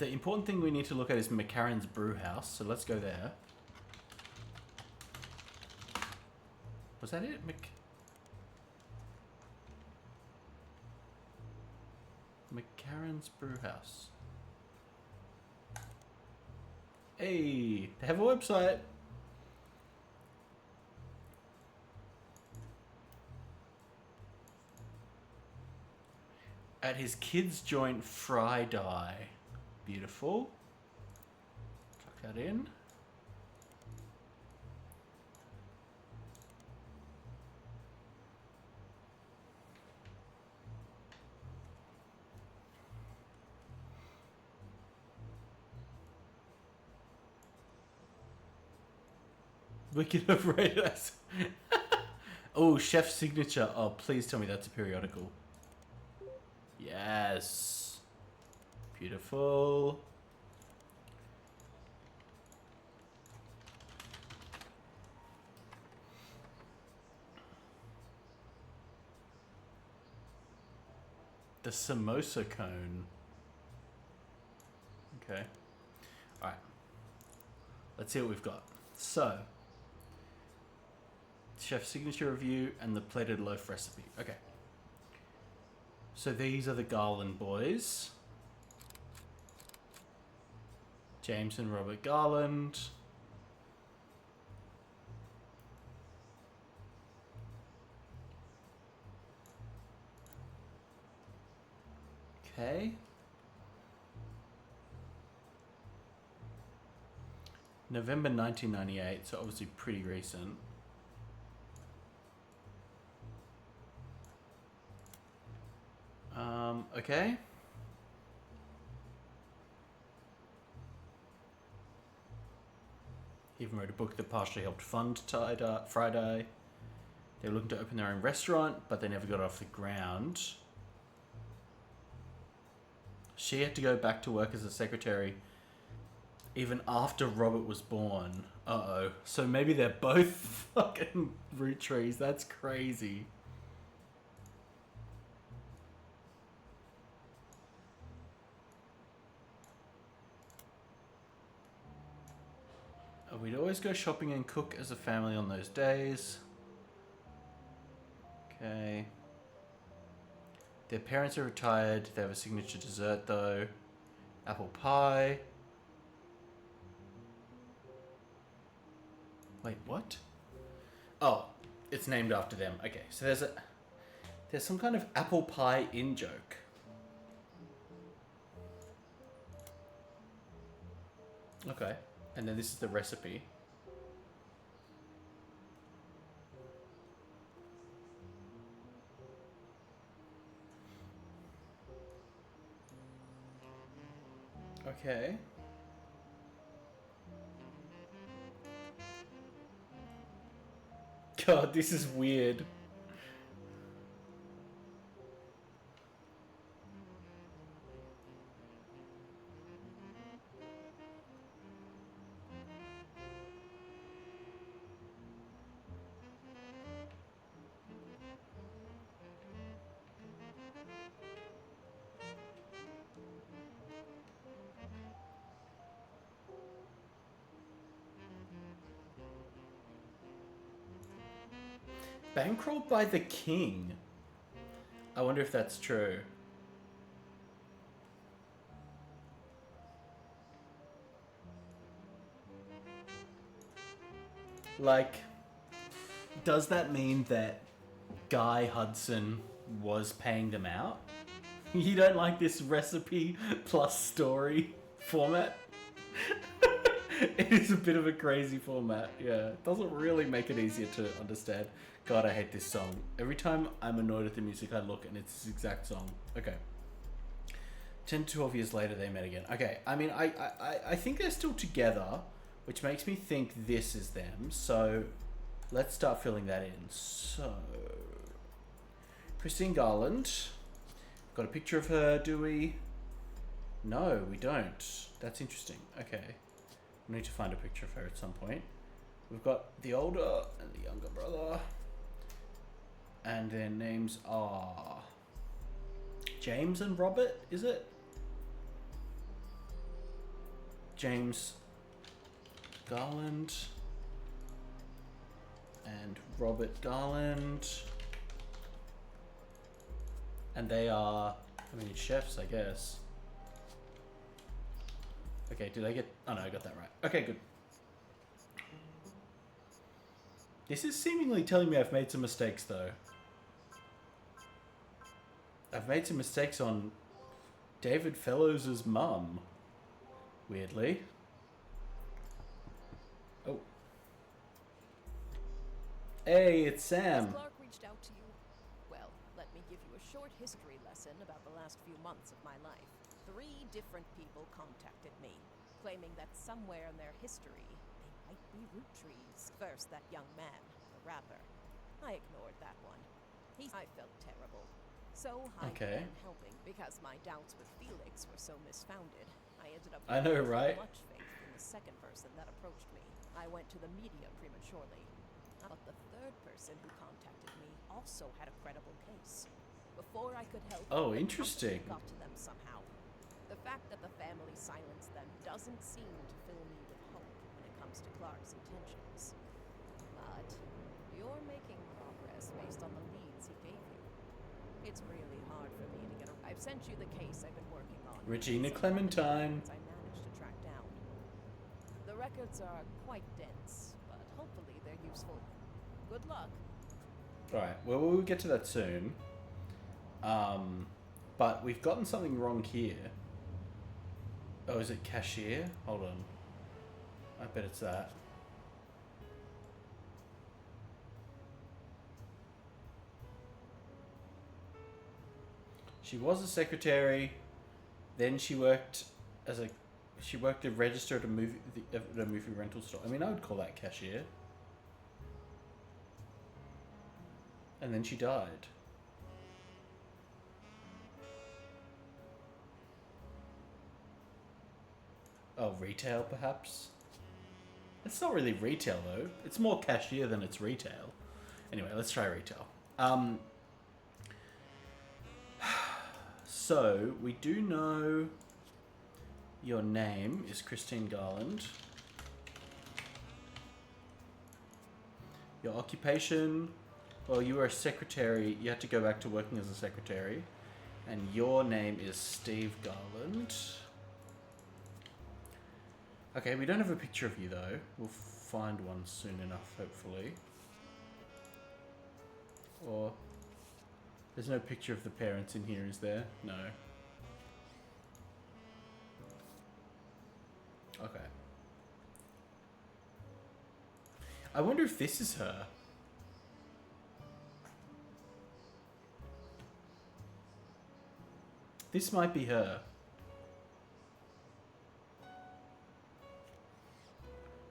important thing we need to look at is McCarran's Brewhouse. So let's go there. Was that it? McCarran's Brewhouse. Hey, they have a website. At his kids' joint Friday. Beautiful. Tuck that in. Wicked overrated. Oh, chef's signature. Oh, please tell me that's a periodical. Yes. Beautiful. The samosa cone. Okay. Alright. Let's see what we've got. So, chef's signature review and the plated loaf recipe. Okay. So these are the Garland boys. James and Robert Garland. Okay. November 1998, so obviously pretty recent. Okay. He even wrote a book that partially helped fund Friday. They were looking to open their own restaurant, but they never got off the ground. She had to go back to work as a secretary even after Robert was born. Uh-oh. So maybe they're both fucking Roottrees. That's crazy. We'd always go shopping and cook as a family on those days. Okay. Their parents are retired. They have a signature dessert though. Apple pie. Wait, what? Oh, it's named after them. Okay, so there's some kind of apple pie in joke. Okay. And then this is the recipe. Okay. God, this is weird. Bankrolled by the king. I wonder if that's true. Like, does that mean that Guy Hudson was paying them out? You don't like this recipe plus story format? It is a bit of a crazy format, yeah. It doesn't really make it easier to understand. God, I hate this song. Every time I'm annoyed at the music, I look and it's this exact song. Okay. 10 to 12 years later, they met again. Okay, I mean, I think they're still together, which makes me think this is them. So, let's start filling that in. So, Christine Garland. Got a picture of her, do we? No, we don't. That's interesting. Okay. We need to find a picture of her at some point. We've got the older and the younger brother. And their names are James and Robert, is it? James Garland. and Robert Garland. And they are, I mean, chefs, I guess. Okay, did I get... Oh no, I got that right. Okay, good. This is seemingly telling me I've made some mistakes, though. I've made some mistakes on David Fellows' mum. Weirdly. Oh. Hey, it's Sam. Clark reached out to you. Well, let me give you a short history lesson about the last few months of my life. 3 different people contacted me, claiming that somewhere in their history, they might be Roottrees. First, that young man, the rapper. I ignored that one. I felt terrible. So I began helping because my doubts with Felix were so misfounded. I ended up with much faith in the second person that approached me. I went to the media prematurely. But the third person who contacted me also had a credible case. Before I could help, interesting. Got to them somehow. The fact that the family silenced them doesn't seem to fill me with hope when it comes to Clark's intentions. But you're making progress based on the leads he gave you. It's really hard for me to get a... I've sent you the case I've been working on. Regina Clementine. I managed to track down. The records are quite dense, but hopefully they're useful. Good luck. Alright, well, we'll get to that soon. But we've gotten something wrong here. Oh, is it cashier? Hold on. I bet it's that. She was a secretary. Then she worked as a... She worked a register at a movie rental store. I mean, I would call that cashier. And then she died. Oh, retail perhaps? It's not really retail though. It's more cashier than it's retail. Anyway, let's try retail. So, we do know your name is Christine Garland. Your occupation... Well, you were a secretary. You had to go back to working as a secretary. And your name is Steve Garland. Okay, we don't have a picture of you, though. We'll find one soon enough, hopefully. Or... There's no picture of the parents in here, is there? No. Okay. I wonder if this is her. This might be her.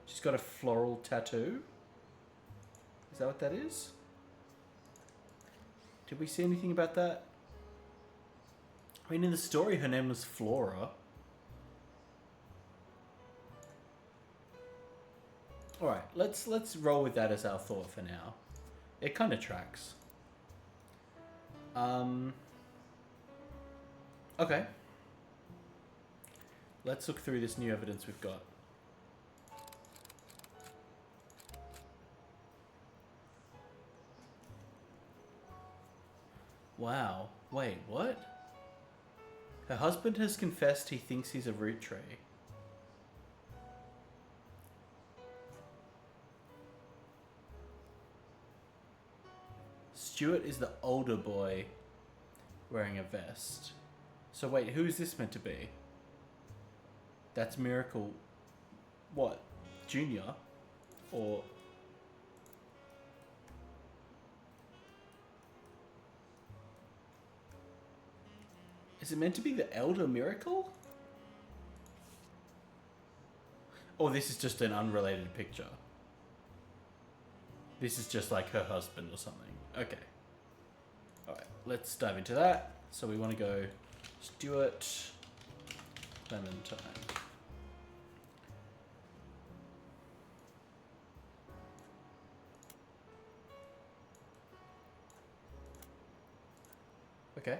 She's got a floral tattoo. Is that what that is? Did we see anything about that? I mean, in the story, her name was Flora. Alright, let's roll with that as our thought for now. It kind of tracks. Okay. Let's look through this new evidence we've got. Wow. Wait, what? Her husband has confessed he thinks he's a Roottree. Stuart is the older boy wearing a vest. So wait, who is this meant to be? That's Miracle... What? Junior? Or... Is it meant to be the elder Miracle? Or this is just an unrelated picture? This is just like her husband or something. Okay. Alright, let's dive into that. So we want to go Stuart Clementine. Okay.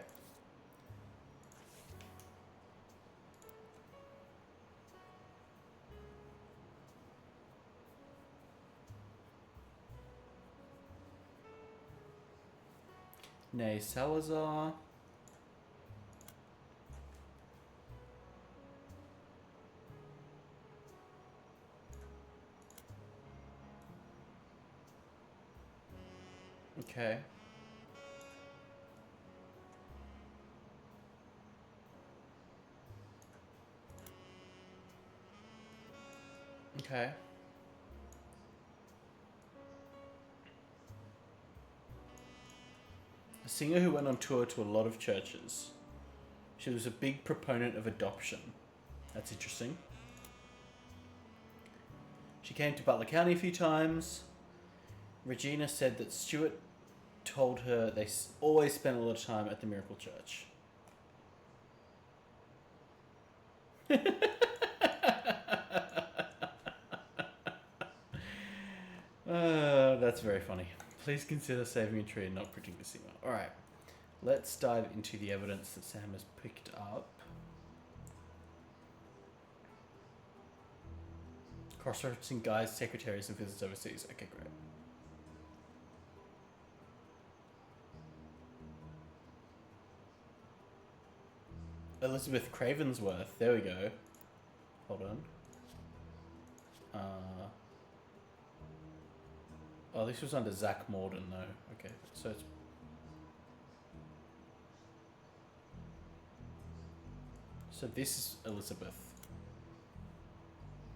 Nay Salazar. Okay. Okay. A singer who went on tour to a lot of churches. She was a big proponent of adoption. That's interesting. She came to Butler County a few times. Regina said that Stewart told her they always spent a lot of time at the Miracle Church. That's very funny. Please consider saving a tree and not printing this email. Alright, let's dive into the evidence that Sam has picked up. Cross-referencing guys, secretaries, and visits overseas. Okay, great. Elizabeth Cravensworth. There we go. Hold on. Oh, this was under Zach Morden, though. Okay, so it's... So this is Elizabeth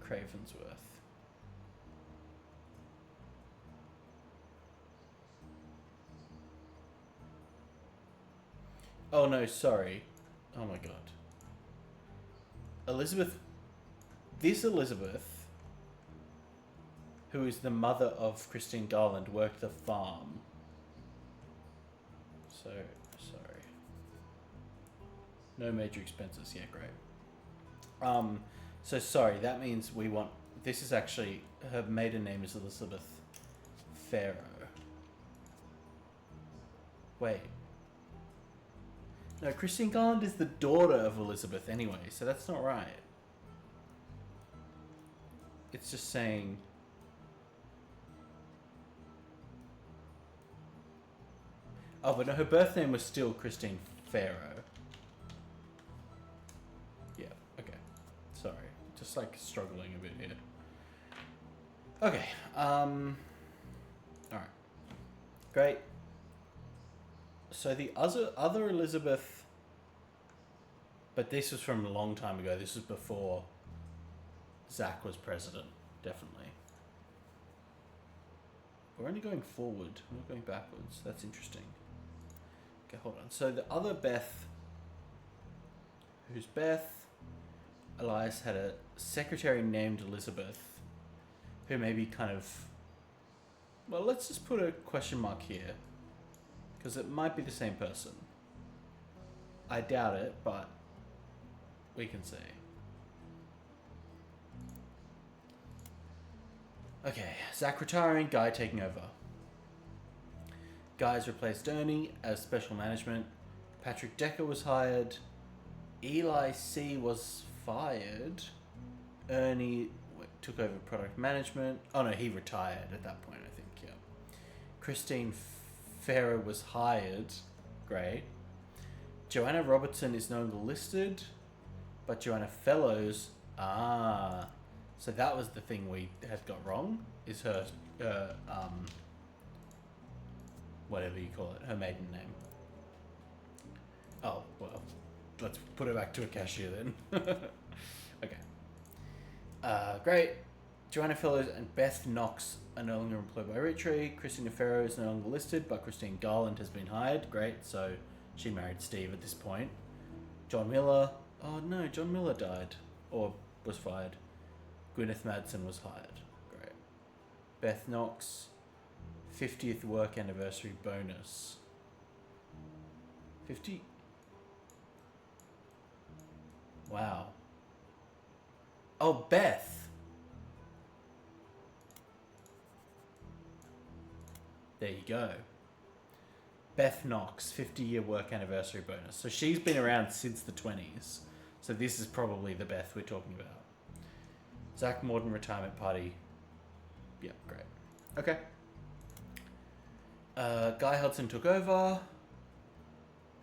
Cravensworth. Oh, no, sorry. Oh, my God. Elizabeth... This Elizabeth, who is the mother of Christine Garland, worked the farm. So, sorry. No major expenses. Yeah, great. So sorry, that means we want... This is actually... Her maiden name is Elizabeth Farrow. Wait. No, Christine Garland is the daughter of Elizabeth anyway, so that's not right. It's just saying... Oh, but no, her birth name was still Christine Farrow. Yeah, okay. Sorry. Just like struggling a bit here. Okay, alright. Great. So the other Elizabeth... But this was from a long time ago. This was before Zach was president, definitely. We're only going forward, we're not going backwards. That's interesting. Okay, hold on. So the other Beth, who's Beth, Elias had a secretary named Elizabeth, who maybe kind of... Well, let's just put a question mark here, because it might be the same person. I doubt it, but we can see. Okay, Zach retiring, Guy taking over. Guy's replaced Ernie as special management. Patrick Decker was hired. Eli C was fired. Ernie took over product management. Oh no, he retired at that point, I think, yeah. Christine Farrow was hired. Great. Joanna Robertson is no longer listed, but Joanna Fellows, so that was the thing we had got wrong, is her, whatever you call it, her maiden name. Oh, well, let's put her back to a cashier then. Okay. Great. Joanna Fellows and Beth Knox are no longer employed by Roottree. Christina Farrow is no longer listed, but Christine Garland has been hired. Great, so she married Steve at this point. John Miller. Oh no, John Miller died. Or was fired. Gwyneth Madsen was hired. Great. Beth Knox. 50th work anniversary bonus. 50? Wow. Oh, Beth. There you go. Beth Knox, 50-year work anniversary bonus. So she's been around since the 20s. So this is probably the Beth we're talking about. Zach Morden retirement party. Yep, great. Okay. Guy Hudson took over.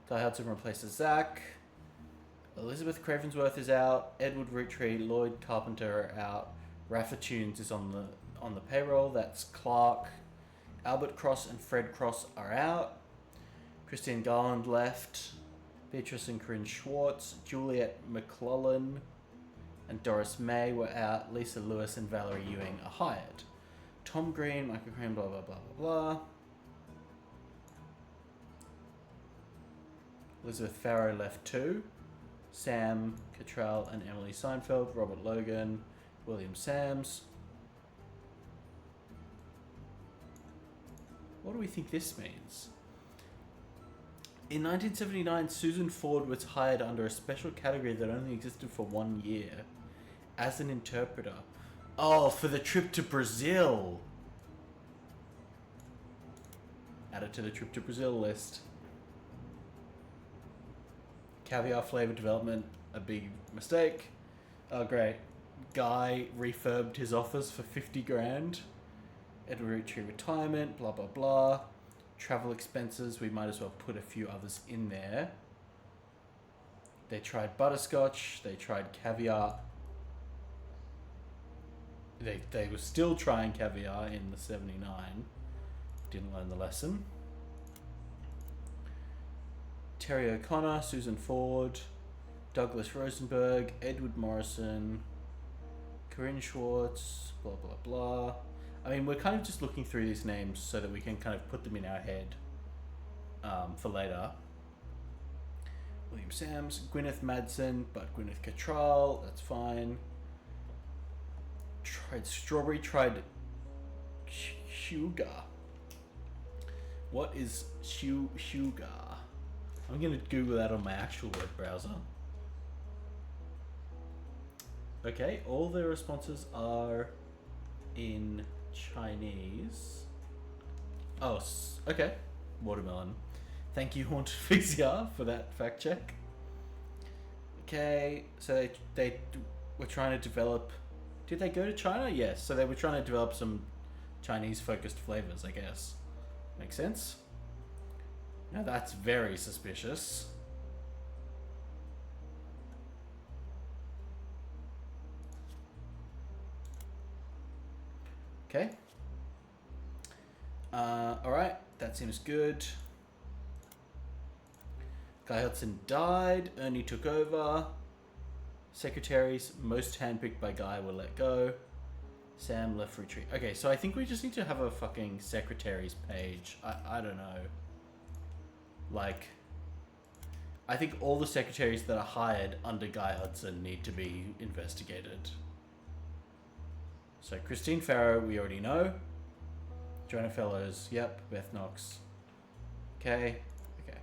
Guy Hudson replaces Zach. Elizabeth Cravensworth is out. Edward Roottree, Lloyd Carpenter are out. Rafa Tunes is on the payroll. That's Clark. Albert Cross and Fred Cross are out. Christine Garland left. Beatrice and Corinne Schwartz. Juliet McClellan and Doris May were out. Lisa Lewis and Valerie Ewing are hired. Tom Green, Michael Crane, blah, blah, blah, blah, blah. Elizabeth Farrow left too. Sam Cottrell and Emily Seinfeld. Robert Logan. William Sams. What do we think this means? In 1979, Susan Ford was hired under a special category that only existed for 1 year as an interpreter. Oh, for the trip to Brazil. Add it to the trip to Brazil list. Caviar flavor development, a big mistake. Oh, great. Guy refurbed his office for 50 grand. Edward Roottree retirement, blah, blah, blah. Travel expenses, we might as well put a few others in there. They tried butterscotch, they tried caviar. They were still trying caviar in the 79. Didn't learn the lesson. Terry O'Connor, Susan Ford, Douglas Rosenberg, Edward Morrison, Corinne Schwartz, blah, blah, blah. I mean, we're kind of just looking through these names so that we can kind of put them in our head for later. William Sams, Gwyneth Madsen, but Gwyneth Cattrall, that's fine. Tried strawberry, tried sugar. What is sugar? I'm going to Google that on my actual web browser. Okay, all the responses are in Chinese. Oh, okay. Watermelon. Thank you, Haunted VCR, for that fact check. Okay, so they were trying to develop... Did they go to China? Yes, so they were trying to develop some Chinese-focused flavors, I guess. Makes sense? Now that's very suspicious. Okay. Alright, that seems good. Guy Hudson died. Ernie took over. Secretaries, most handpicked by Guy, were let go. Sam left retreat. Okay, so I think we just need to have a fucking secretaries page. I don't know. Like, I think all the secretaries that are hired under Guy Hudson need to be investigated. So Christine Farrow, we already know. Joanna Fellows, yep. Beth Knox. Okay. Okay.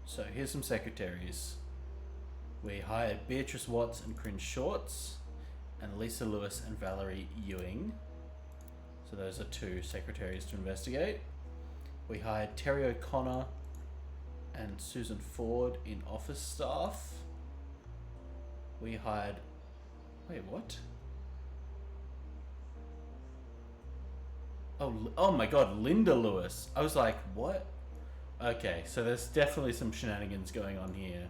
So here's some secretaries. We hired Beatrice Watts and Corinne Schwartz, and Lisa Lewis and Valerie Ewing. So those are two secretaries to investigate. We hired Terry O'Connor and Susan Ford in office staff. We hired... Wait, what? Oh my god, Linda Lewis. I was like, what? Okay, so there's definitely some shenanigans going on here.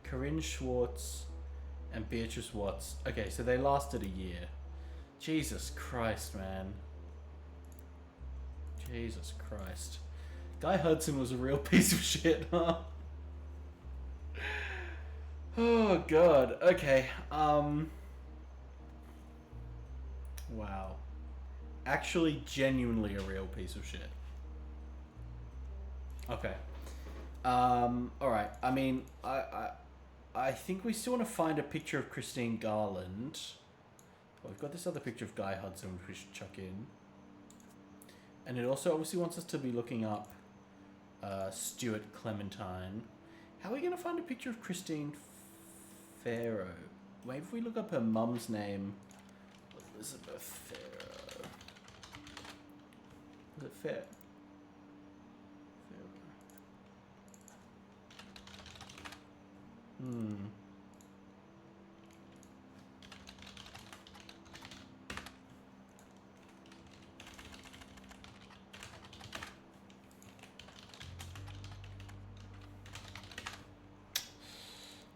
Corinne Schwartz and Beatrice Watts. Okay, so they lasted a year. Jesus Christ, man. Jesus Christ. Guy Hudson was a real piece of shit, huh? Oh god. Okay. Wow. Actually, genuinely a real piece of shit. Okay. Alright. I mean, I think we still want to find a picture of Christine Garland. Well, we've got this other picture of Guy Hudson, which we should chuck in. And it also obviously wants us to be looking up Stuart Clementine. How are we going to find a picture of Christine Farrow? Maybe if we look up her mum's name. Elizabeth Farrow. Is it Farrow?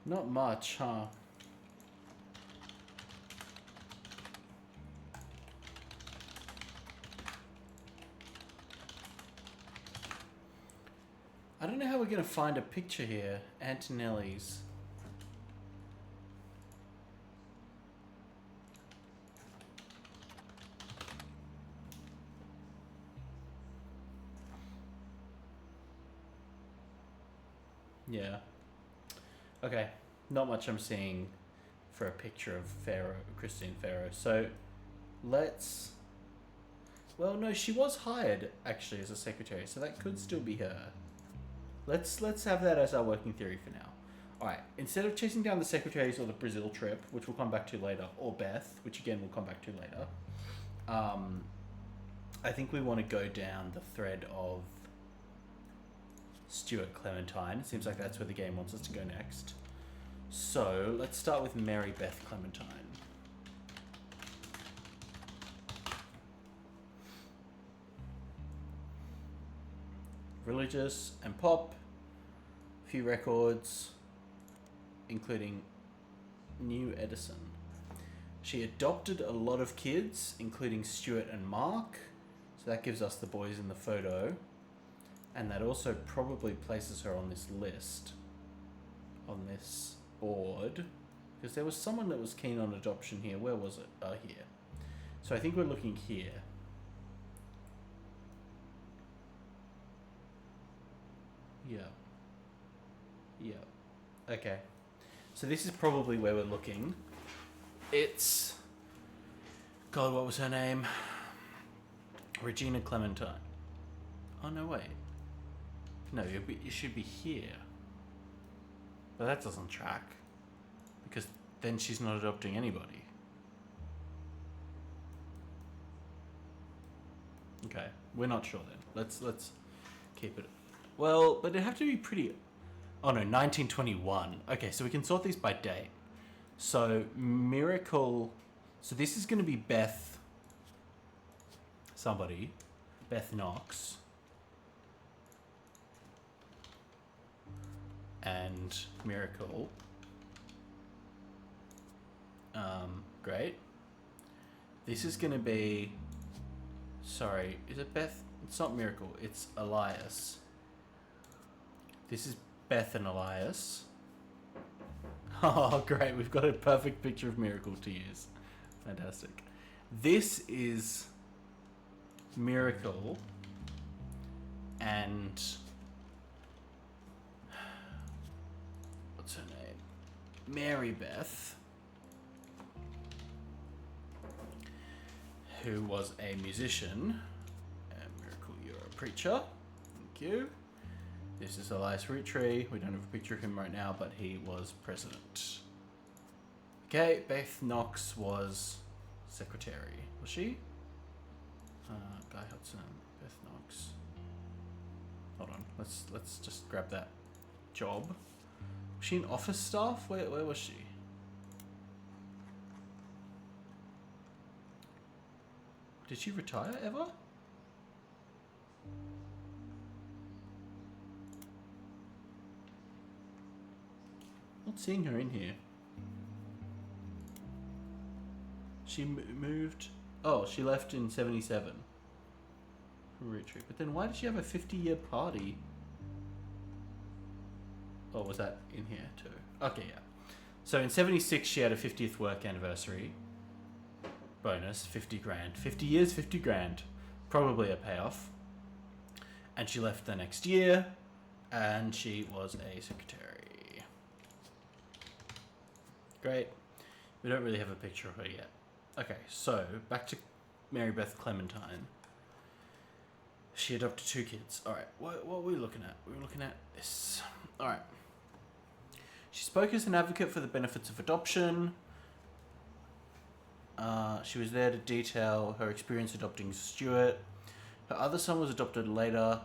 Not much, huh? I don't know how we're going to find a picture here. Antonelli's. Yeah. Okay. Not much I'm seeing for a picture of Pharaoh, Christine Pharaoh. So let's... Well, no, she was hired actually as a secretary, so that could still be her. Let's have that as our working theory for now. Alright, instead of chasing down the secretaries or the Brazil trip, which we'll come back to later, or Beth, which again we'll come back to later, I think we want to go down the thread of Stuart Clementine. It seems like that's where the game wants us to go next. So, let's start with Mary Beth Clementine. Religious and pop, few records, including New Edison. She adopted a lot of kids, including Stuart and Mark, so that gives us the boys in the photo, and that also probably places her on this list, on this board, because there was someone that was keen on adoption here. Where was it? Here. So I think we're looking here. Yeah. Yeah. Okay. So this is probably where we're looking. It's... God, what was her name? Regina Clementine. Oh, no, wait. No, it should be here. But that doesn't track. Because then she's not adopting anybody. Okay, we're not sure then. Let's keep it... Well, but it'd have to be pretty... Oh no, 1921. Okay, so we can sort these by date. So, Miracle... So this is going to be Beth... Somebody. Beth Knox. And Miracle. Great. This is going to be... Sorry, is it Beth? It's not Miracle, it's Elias. This is Beth and Elias. Oh, great. We've got a perfect picture of Miracle to use. Fantastic. This is Miracle and... What's her name? Mary Beth, who was a musician. And Miracle, you're a preacher. Thank you. This is Elias Roottree. We don't have a picture of him right now, but he was president. Okay, Beth Knox was secretary. Was she? Guy Hudson, Beth Knox. Hold on, let's just grab that job. Was she in office staff? Where was she? Did she retire ever? Not seeing her in here. She moved... Oh, she left in 77. From Roottree. But then why did she have a 50-year party? Oh, was that in here too? Okay, yeah. So in 76, she had a 50th work anniversary. Bonus, 50 grand. 50 years, 50 grand. Probably a payoff. And she left the next year. And she was a secretary. Great. We don't really have a picture of her yet. Okay, so back to Mary Beth Clementine. She adopted 2 kids. Alright, what were we looking at? We were looking at this. Alright. She spoke as an advocate for the benefits of adoption. She was there to detail her experience adopting Stuart. Her other son was adopted later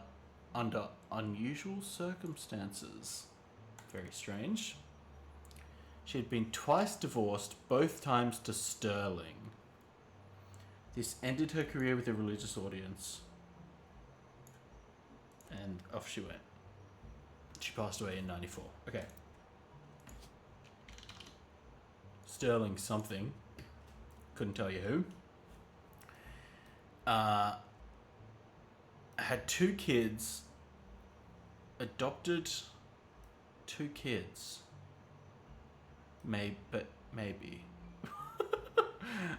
under unusual circumstances. Very strange. She had been twice divorced, both times to Sterling. This ended her career with a religious audience. And off she went. She passed away in 94. Okay. Sterling something. Couldn't tell you who. Had 2 kids. Adopted 2 kids. Maybe.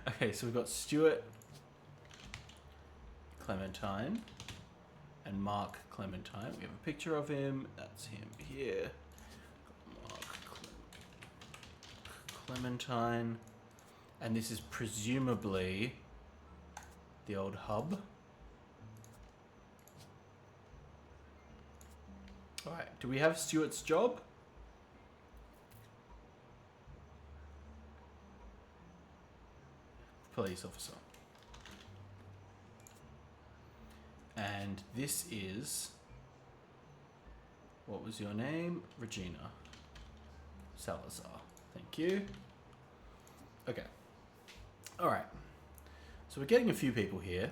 Okay, so we've got Stuart Clementine and Mark Clementine. We have a picture of him. That's him here. Mark Clementine. And this is presumably the old hub. Alright, do we have Stuart's job? Police officer. And this is... What was your name? Regina Salazar. Thank you. Okay. Alright. So we're getting a few people here.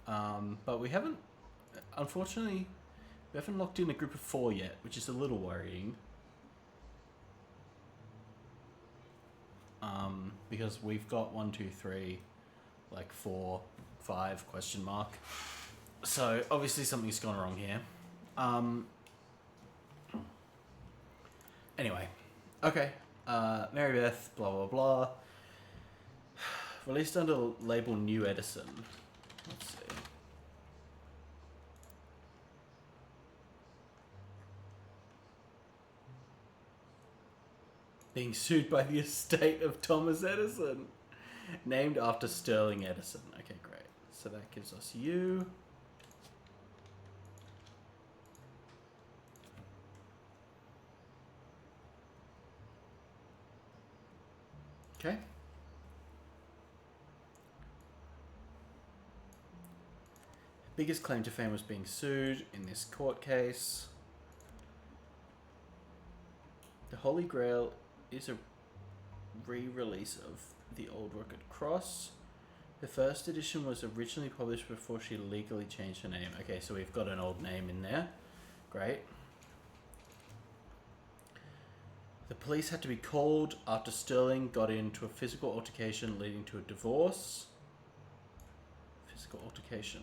But we haven't... Unfortunately, we haven't locked in a group of 4 yet, which is a little worrying. Because we've got 1, 2, 3, like 4, 5 question mark. So obviously something's gone wrong here. Anyway, okay. Mary Beth, blah blah blah. Released under label New Edison. Let's see. Being sued by the estate of Thomas Edison. Named after Sterling Edison. Okay, great. So that gives us you. Okay. Biggest claim to fame was being sued in this court case. The Holy Grail is a re-release of the Old Rugged Cross. The first edition was originally published before she legally changed her name. Okay, so we've got an old name in there. Great. The police had to be called after Sterling got into a physical altercation leading to a divorce. Physical altercation.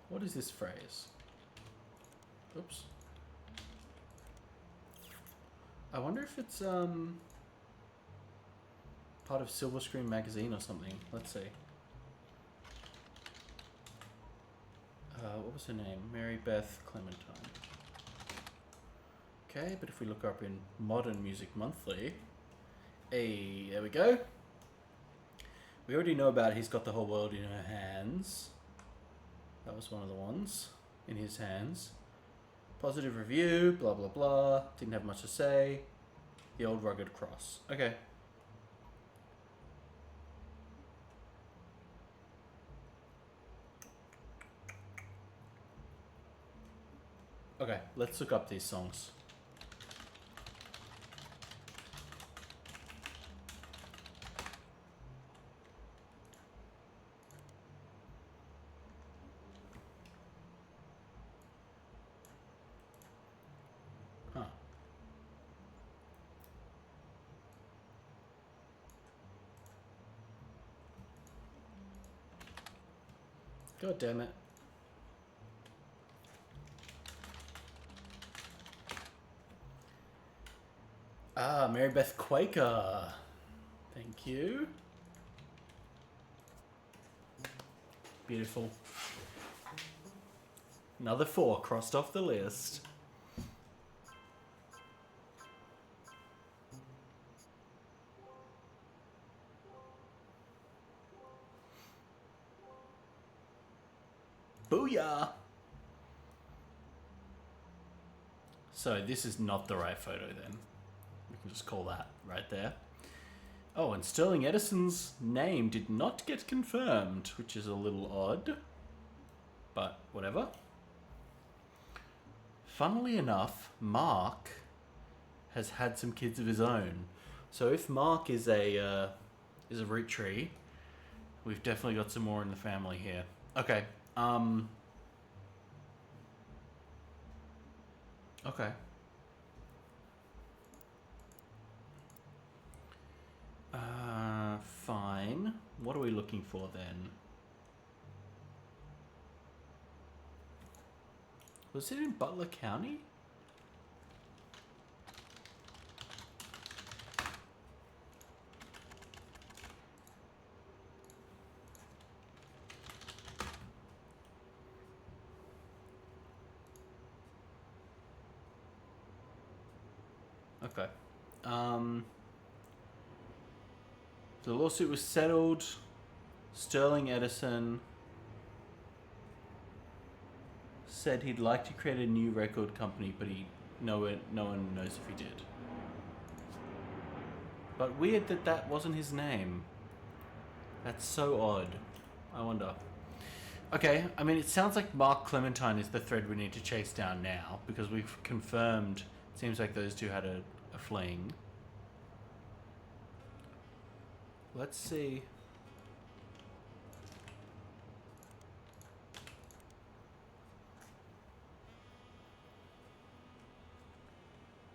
What is this phrase? Oops. I wonder if it's part of Silver Screen magazine or something. Let's see. What was her name? Mary Beth Clementine. Okay, but if we look up in Modern Music Monthly, hey, there we go. We already know about He's Got the Whole World in Her Hands. That was one of the ones in his hands. Positive review, blah, blah, blah. Didn't have much to say. The Old Rugged Cross. Okay. Okay, let's look up these songs. Huh. God damn it. Ah, Mary Beth Quaker. Thank you. Beautiful. Another 4 crossed off the list. Booyah! So this is not the right photo then. We can just call that right there. Oh, and Sterling Edison's name did not get confirmed, which is a little odd. But whatever. Funnily enough, Mark has had some kids of his own. So if Mark is a Roottrie, we've definitely got some more in the family here. Okay. Okay. Fine. What are we looking for then? Was it in Butler County? Okay. The lawsuit was settled. Sterling Edison said he'd like to create a new record company, but no one knows if he did. But weird that that wasn't his name. That's so odd. I wonder. Okay, I mean, it sounds like Mark Clementine is the thread we need to chase down now, because we've confirmed, it seems like those two had a fling. Let's see.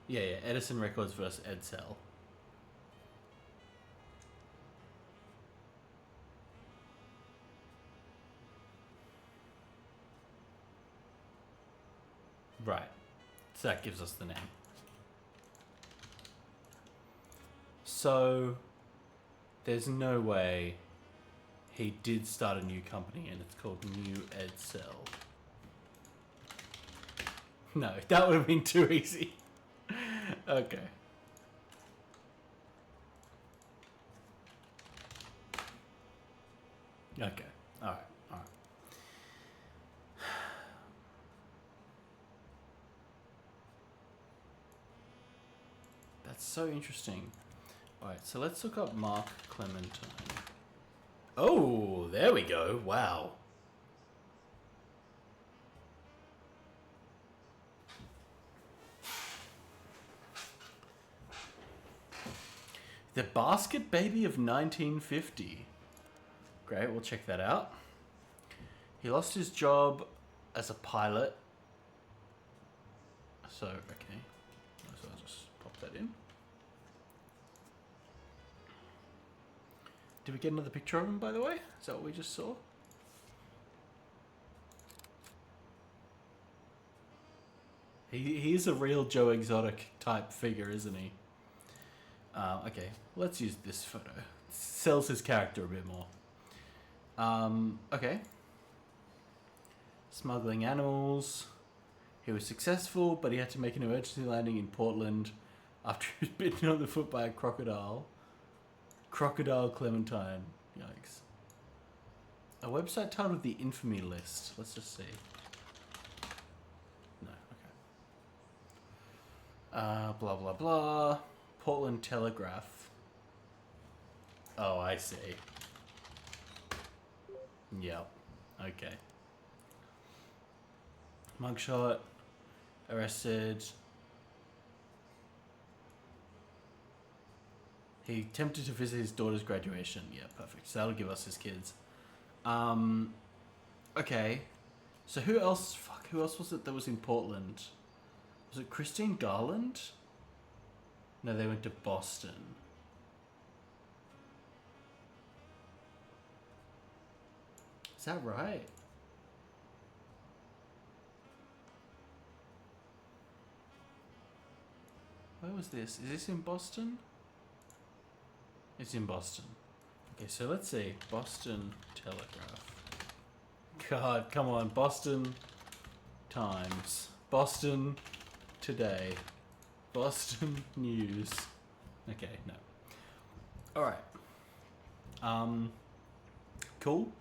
Yeah, Edison Records versus Edsel. Right. So that gives us the name. So there's no way he did start a new company and it's called New Edsel. No, that would have been too easy. Okay. Okay. Alright. That's so interesting. Alright, so let's look up Mark Clementine. Oh, there we go. Wow. The Basket Baby of 1950. Great, we'll check that out. He lost his job as a pilot. So, okay. So I'll just pop that in. Did we get another picture of him, by the way? Is that what we just saw? He is a real Joe Exotic type figure, isn't he? Okay, let's use this photo. Sells his character a bit more. Okay. Smuggling animals. He was successful, but he had to make an emergency landing in Portland after he was bitten on the foot by a crocodile. Crocodile Clementine. Yikes. A website titled The Infamy List. Let's just see. No, okay. Blah, blah, blah. Portland Telegraph. Oh, I see. Yep. Okay. Mugshot. Arrested. He attempted to visit his daughter's graduation. Yeah, perfect. So that'll give us his kids. Okay. So who else? Fuck, who else was it that was in Portland? Was it Christine Garland? No, they went to Boston. Is that right? Where was this? Is this in Boston? It's in Boston. Okay, so let's see. Boston Telegraph. God, come on. Boston Times. Boston Today. Boston News. Okay, no. Alright. Cool.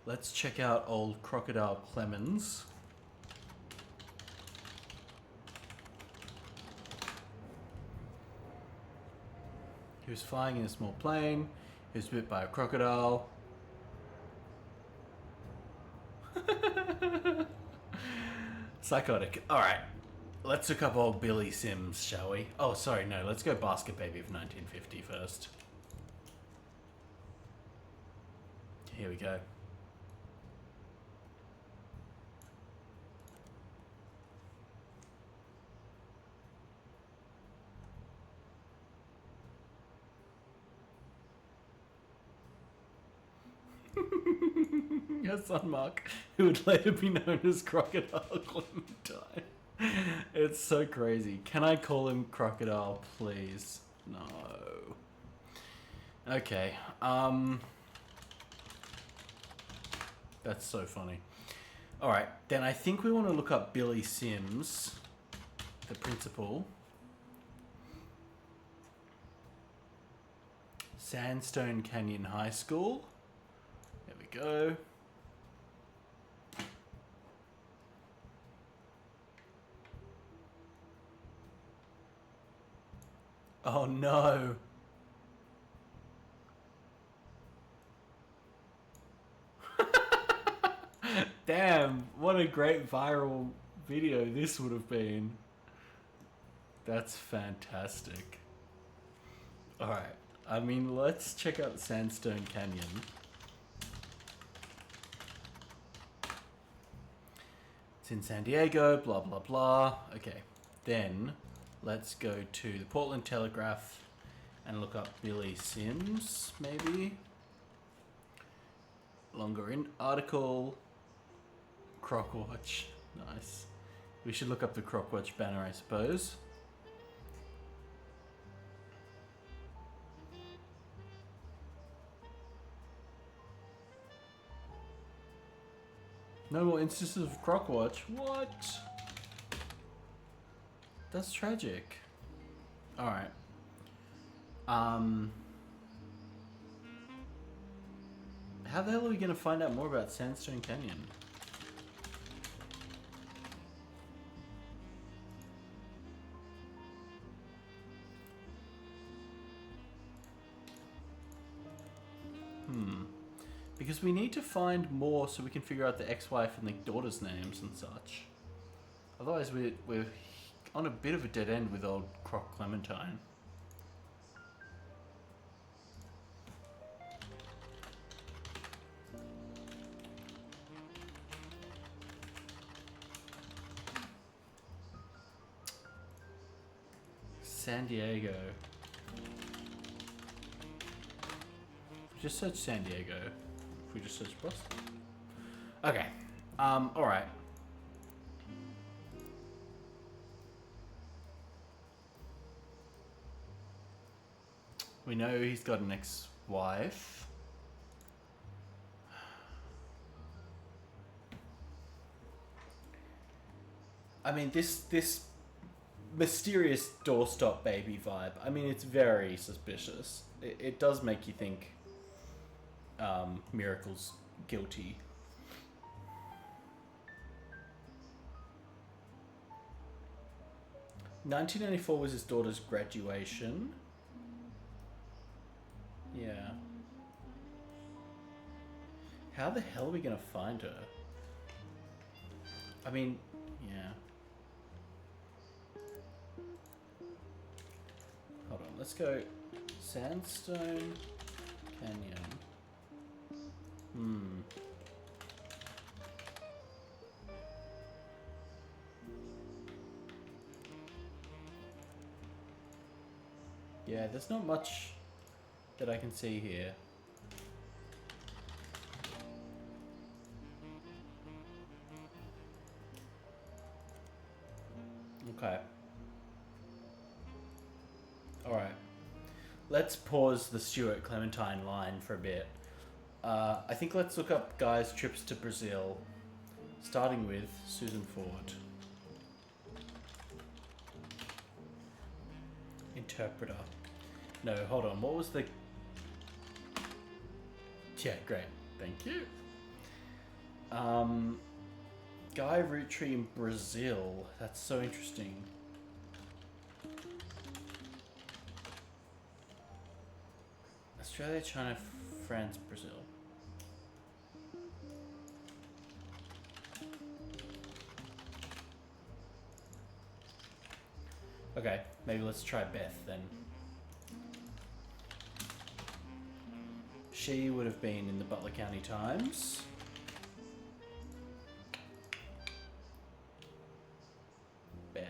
Let's check out old Crocodile Clemens. He was flying in a small plane. He was bit by a crocodile. Psychotic. Alright. Let's look up old Billy Sims, shall we? Oh, sorry, no. Let's go Basket Baby of 1950 first. Here we go. Your son Mark, who would later be known as Crocodile Clementine. It's so crazy. Can I call him Crocodile, please? No. Okay. That's so funny. Alright, then I think we want to look up Billy Sims, the principal. Sandstone Canyon High School. There we go. Oh no. Damn, what a great viral video this would have been. That's fantastic. Alright, I mean, let's check out Sandstone Canyon. It's in San Diego, blah, blah, blah. Okay, then let's go to the Portland Telegraph and look up Billy Sims, maybe. Longer in article. Crockwatch. Nice. We should look up the Crockwatch banner, I suppose. No more instances of Crockwatch. What? That's tragic. Alright. How the hell are we going to find out more about Sandstone Canyon? Because we need to find more so we can figure out the ex-wife and the daughter's names and such. Otherwise we're on a bit of a dead end with old Croc Clementine. San Diego. Just search San Diego. If we just search Boston. Okay. Alright. We know he's got an ex-wife. I mean, this mysterious doorstop baby vibe, I mean, it's very suspicious. It does make you think Miracle's guilty. $1994 was his daughter's graduation. Yeah. How the hell are we gonna find her? I mean, yeah. Hold on, let's go Sandstone Canyon. Yeah, there's not much that I can see here. Okay. Alright. Let's pause the Stuart Clementine line for a bit. I think let's look up guys' trips to Brazil, starting with Susan Ford. Interpreter. No, hold on. What was the... Yeah, great. Thank you. Guy Roottree in Brazil. That's so interesting. Australia, China, France, Brazil. Okay, maybe let's try Beth then. She would have been in the Butler County Times. Beth.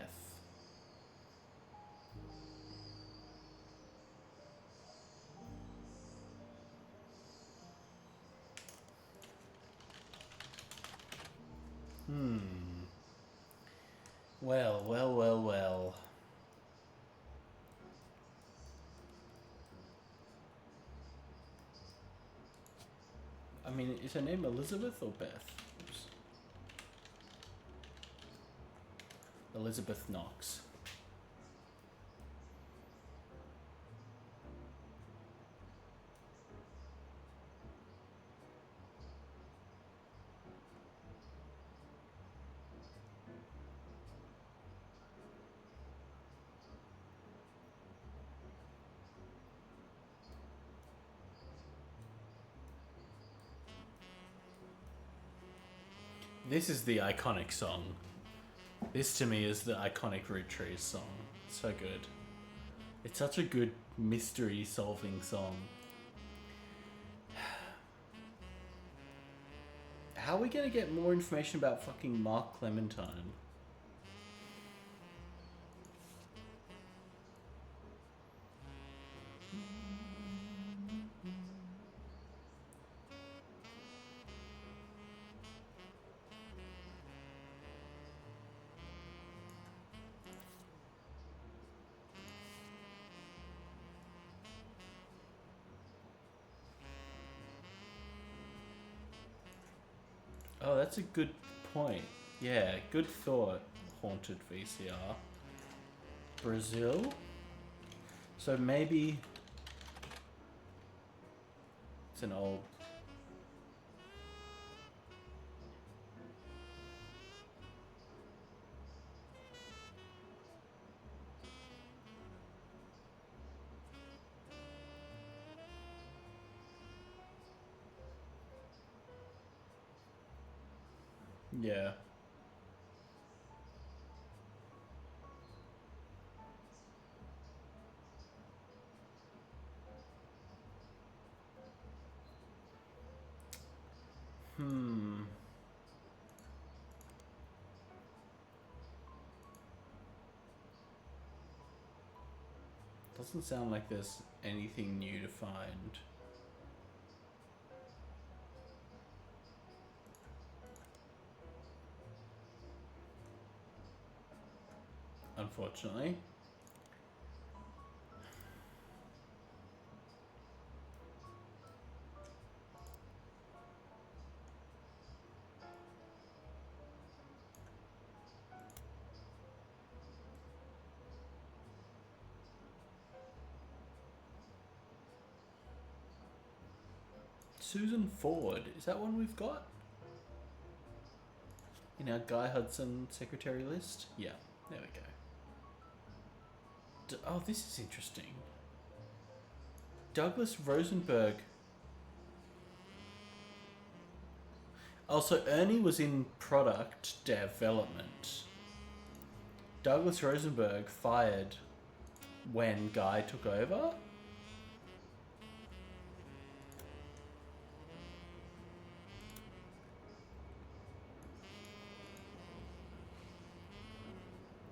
Hmm. Well, well, well, well. I mean, is her name Elizabeth or Beth? Oops. Elizabeth Knox. This is the iconic song. This to me is the iconic Roottrees song. So good. It's such a good mystery solving song. How are we gonna get more information about fucking Mark Clementine? Oh, that's a good point. Yeah, good thought. Haunted VCR. Brazil? So maybe it's an old. Yeah. Hmm. Doesn't sound like there's anything new to find. Unfortunately. Susan Ford, is that one we've got? In our Guy Hudson secretary list? Yeah, there we go. Oh, this is interesting. Douglas Rosenberg. Also, Ernie was in product development. Douglas Rosenberg fired when Guy took over?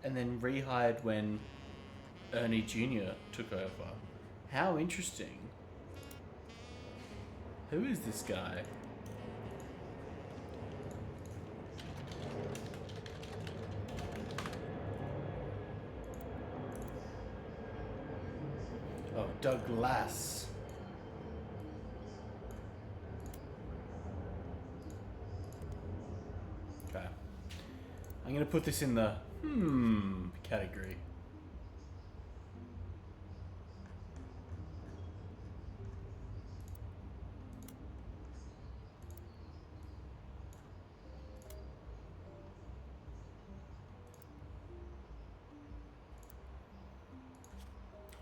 And then rehired when Ernie Jr. took over. How interesting. Who is this guy? Oh, Douglas. Okay. I'm going to put this in the category.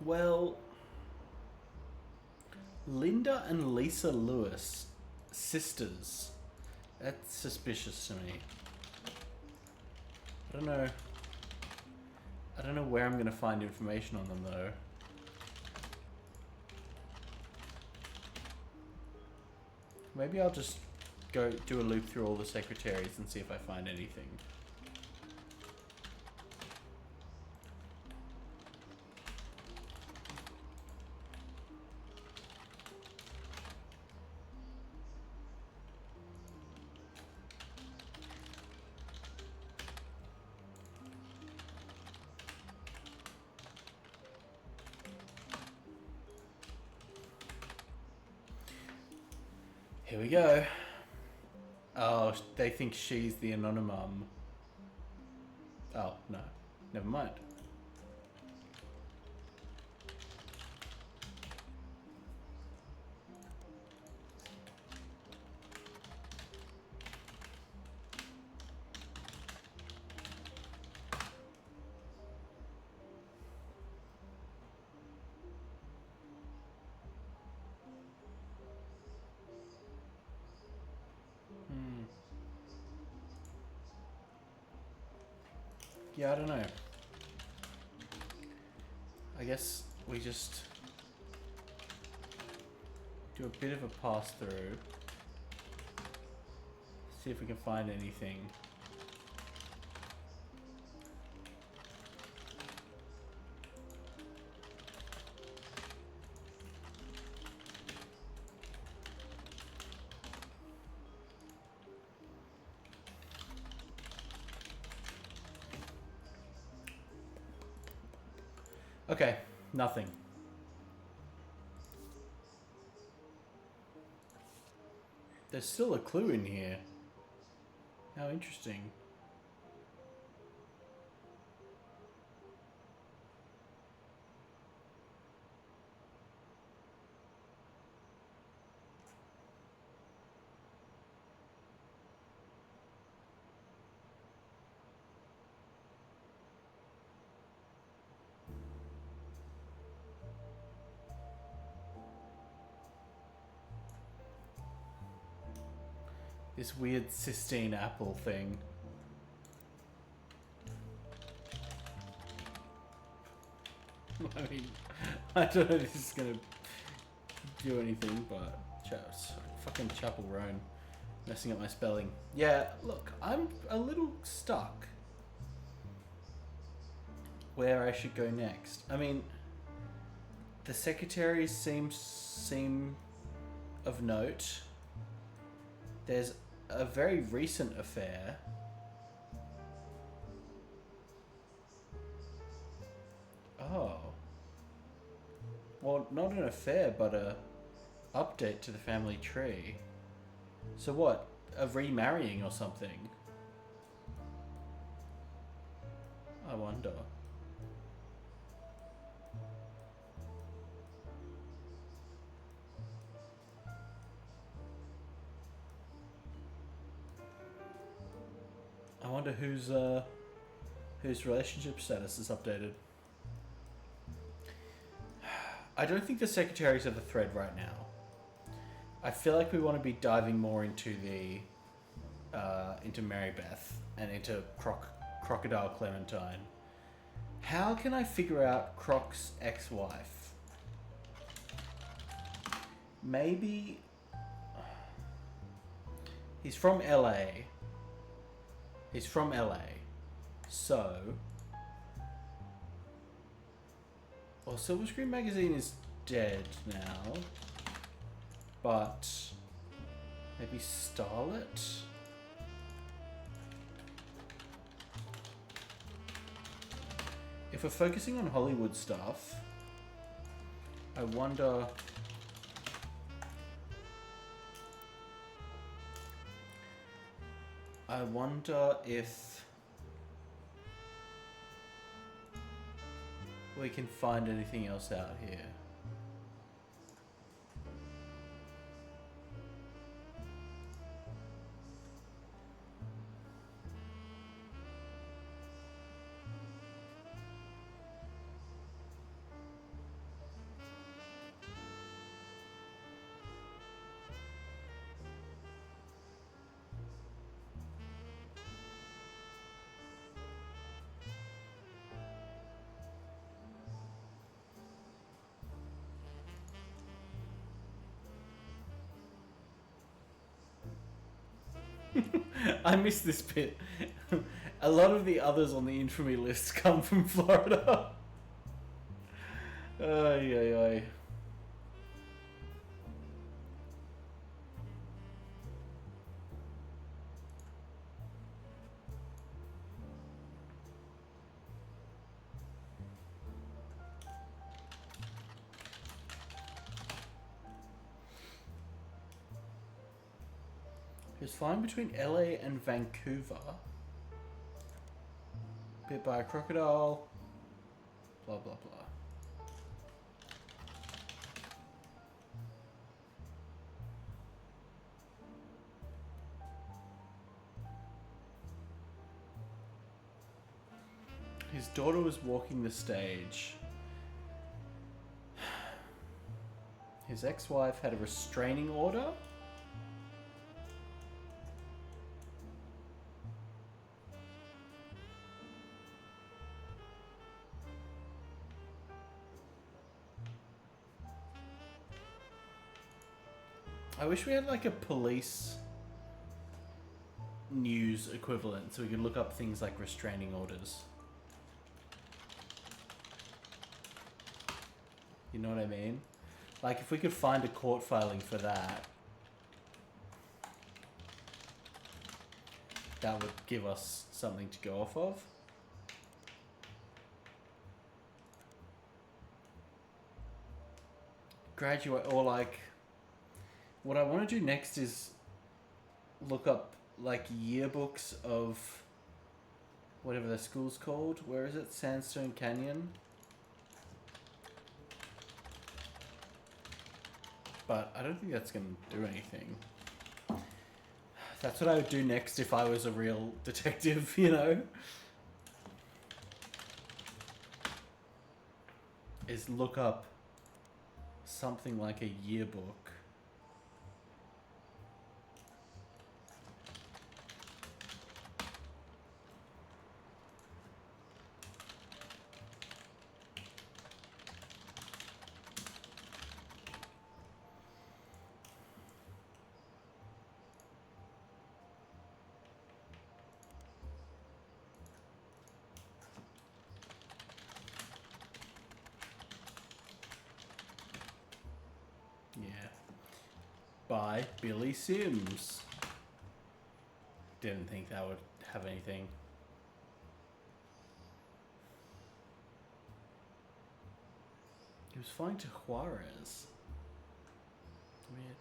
Well, Linda and Lisa Lewis, sisters. That's suspicious to me. I don't know where I'm going to find information on them though. Maybe I'll just go do a loop through all the secretaries and see if I find anything. Here we go. Oh, they think she's the anonymum. Oh, no. Never mind. Yeah, I don't know. I guess we just do a bit of a pass through. See if we can find anything. Okay, nothing. There's still a clue in here. How interesting. This weird cystine apple thing. I mean, I don't know if this is gonna do anything, but fucking Chapel Roan messing up my spelling. Yeah, look, I'm a little stuck where I should go next. I mean, the secretaries seem of note. There's a very recent affair. Oh. Well, not an affair, but a update to the family tree. So what? A remarrying or something? I wonder. I wonder whose relationship status is updated. I don't think the secretaries are the thread right now. I feel like we want to be diving more into the into Mary Beth and into Crocodile Clementine. How can I figure out Croc's ex-wife? Maybe he's from LA. He's from LA. So, well, Silver Screen Magazine is dead now. But maybe Starlet? If we're focusing on Hollywood stuff, I wonder if we can find anything else out here. I missed this bit. A lot of the others on the infamy list come from Florida. Ay, ay, ay. He was flying between LA and Vancouver. Bit by a crocodile. Blah, blah, blah. His daughter was walking the stage. His ex-wife had a restraining order. I wish we had like a police news equivalent so we could look up things like restraining orders. You know what I mean? Like if we could find a court filing for that, that would give us something to go off of. Graduate, or like, what I want to do next is look up like yearbooks of whatever the school's called. Where is it? Sandstone Canyon. But I don't think that's going to do anything. That's what I would do next if I was a real detective, you know? Is look up something like a yearbook. By Billy Sims. Didn't think that would have anything. He was flying to Juarez. Weird.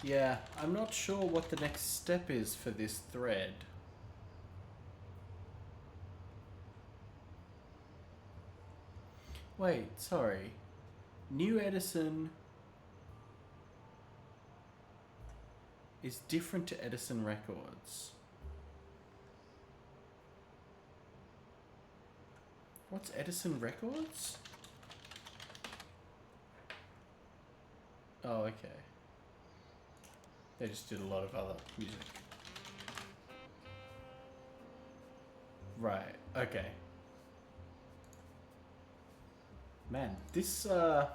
Yeah, I'm not sure what the next step is for this thread. Wait, sorry. New Edison is different to Edison Records. What's Edison Records? Oh, okay. They just did a lot of other music. Right, okay. Man, this, I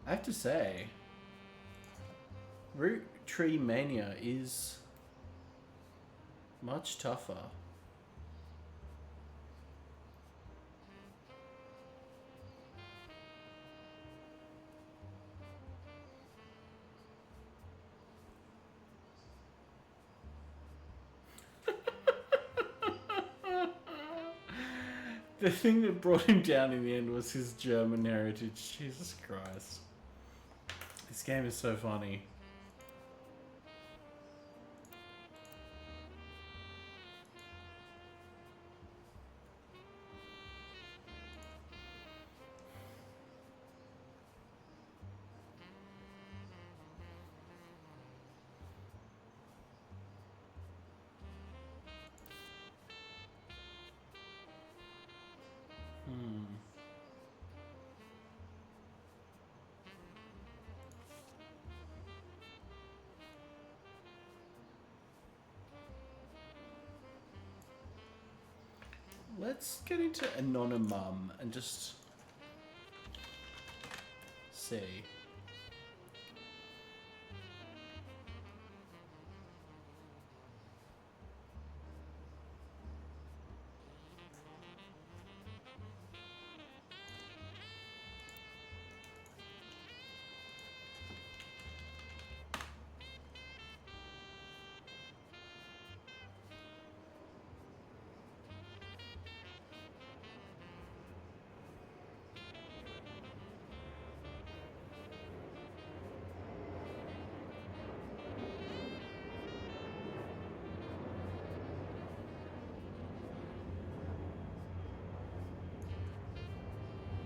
have to say, Roottree Mania is much tougher. The thing that brought him down in the end was his German heritage. Jesus Christ. This game is so funny. Hmm. Let's get into Anonymum and just see.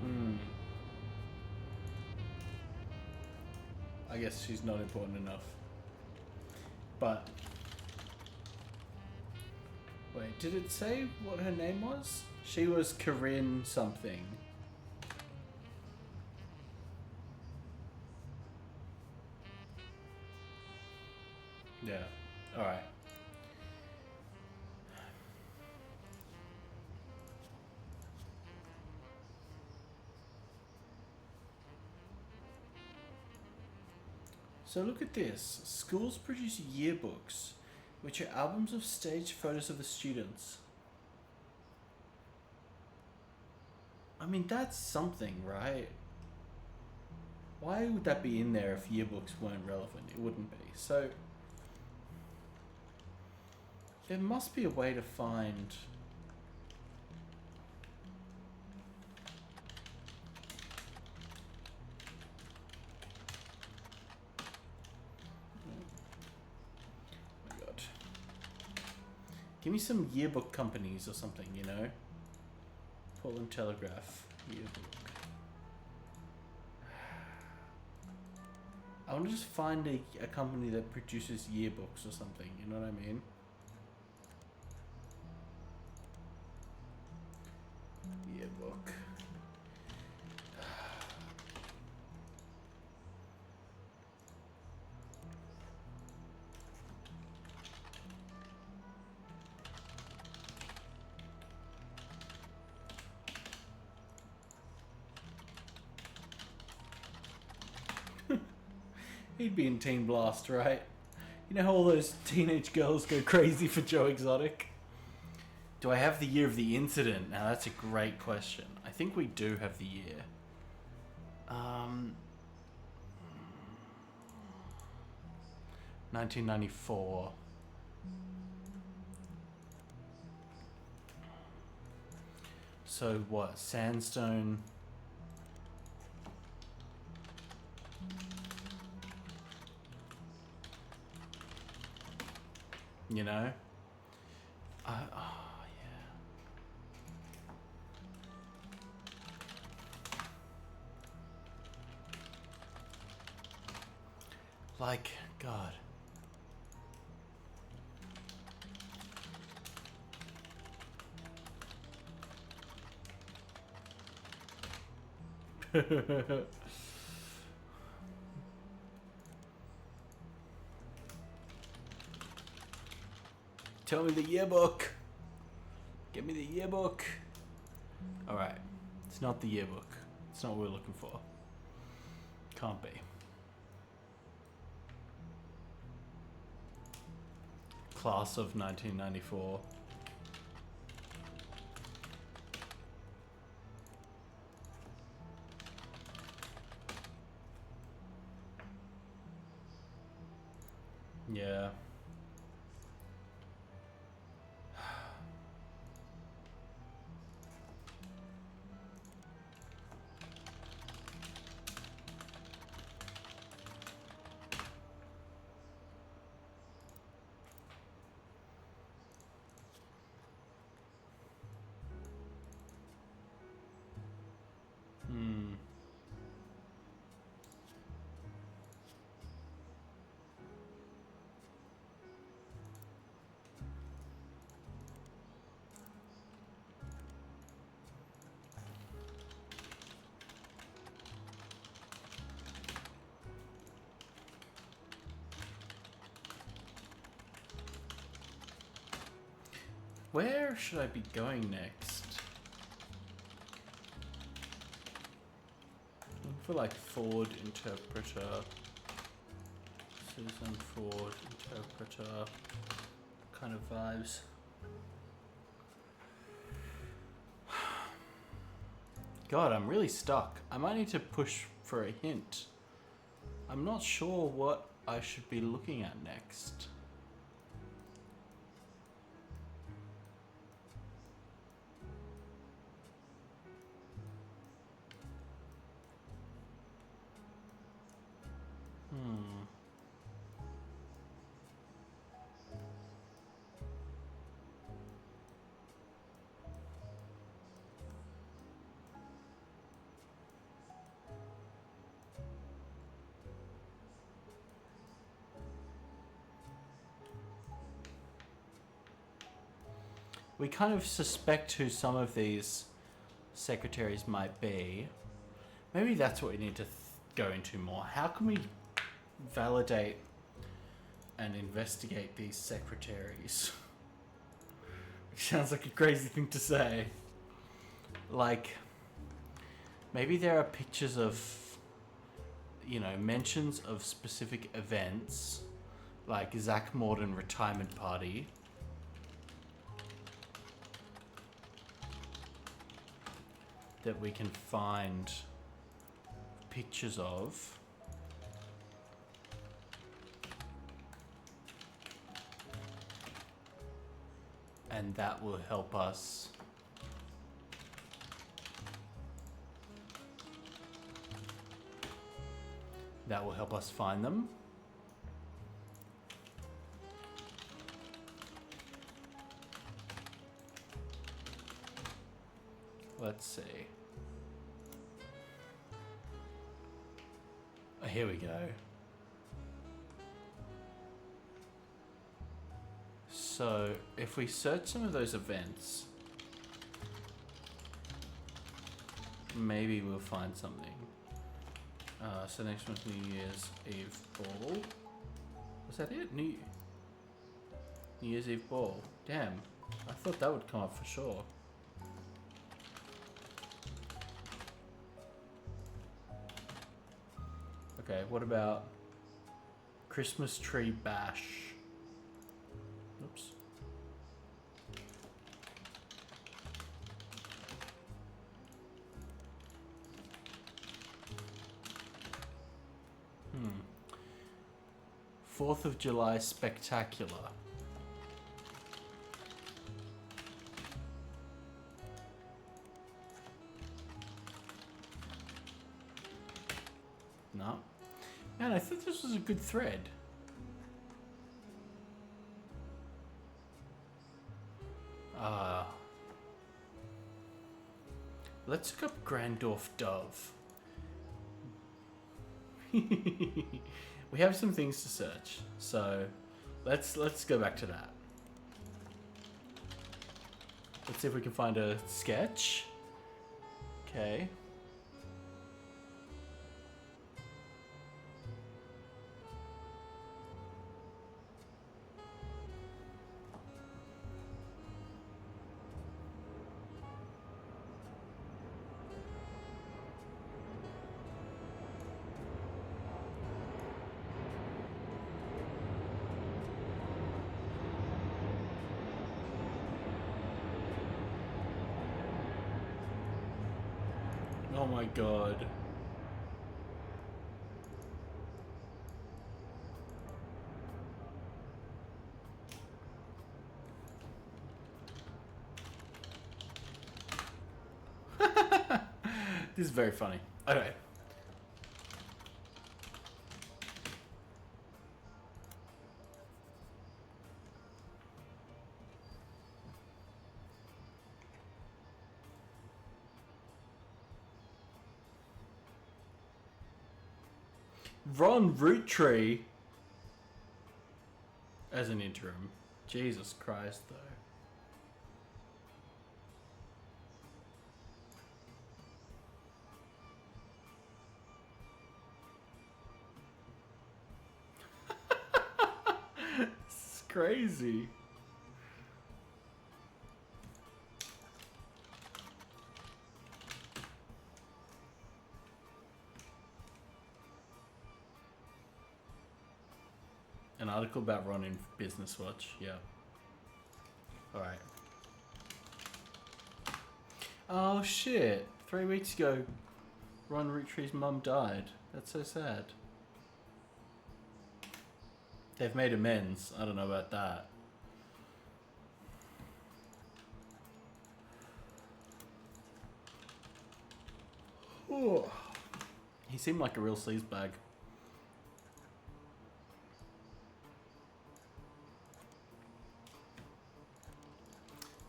Hmm. I guess she's not important enough. But wait, did it say what her name was? She was Corinne something. Yeah. All right. So look at this. Schools produce yearbooks, which are albums of staged photos of the students. I mean, that's something, right? Why would that be in there if yearbooks weren't relevant? It wouldn't be. So there must be a way to find... Oh my god. Give me some yearbook companies or something, you know? Portland Telegraph yearbook. I want to just find a company that produces yearbooks or something, you know what I mean? Yearbook. He'd be in Teen Blast, right? You know how all those teenage girls go crazy for Joe Exotic? Do I have the year of the incident? Now that's a great question. I think we do have the year. 1994. So what? Sandstone. You know? Oh, yeah. Like, God. Tell me the yearbook. Give me the yearbook. Alright. It's not the yearbook. It's not what we're looking for. Can't be. Class of 1994. Yeah. Hmm. Where should I be going next? Looking for like Ford interpreter. Susan Ford interpreter kind of vibes. God, I'm really stuck. I might need to push for a hint. I'm not sure what I should be looking at next. We kind of suspect who some of these secretaries might be. Maybe that's what we need to go into more. How can we validate and investigate these secretaries? Which sounds like a crazy thing to say. Like, maybe there are pictures of, you know, mentions of specific events, like Zach Morton retirement party. That we can find pictures of. And that will help us find them. Let's see. Oh, here we go. So, if we search some of those events, maybe we'll find something. So next one's New Year's Eve ball. Was that it? New Year's Eve ball. Damn, I thought that would come up for sure. Okay, what about Christmas tree bash? Oops. Hmm. 4th of July spectacular. No. Man, I thought this was a good thread. Let's look up Grandorf Dove. We have some things to search, so let's go back to that. Let's see if we can find a sketch. Okay. Oh my god. This is very funny. Okay. Ron Roottree as an interim. Jesus Christ, though. This is crazy. An article about Ron in Business Watch. Yeah. Alright. Oh shit. 3 weeks ago, Ron Roottree's mum died. That's so sad. They've made amends. I don't know about that. Oh. He seemed like a real sleazebag.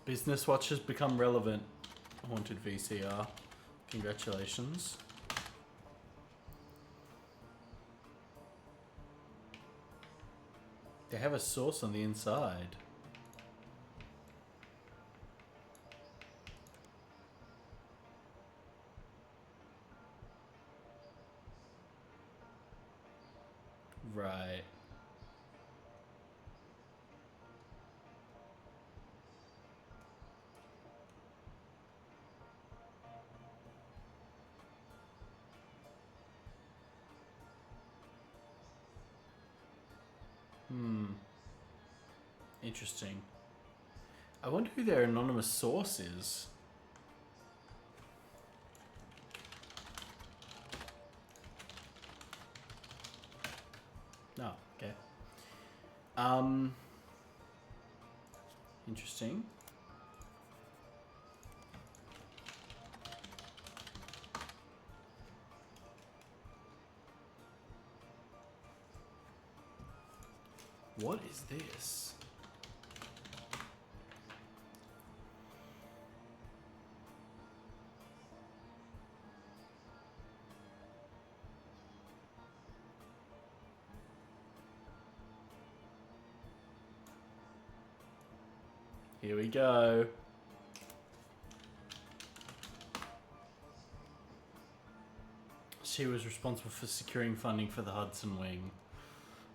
Business Watch has become relevant. Haunted VCR. Congratulations. They have a source on the inside. Right. Interesting. I wonder who their anonymous source is. Oh, okay. Interesting. What is this? Here we go. She was responsible for securing funding for the Hudson Wing.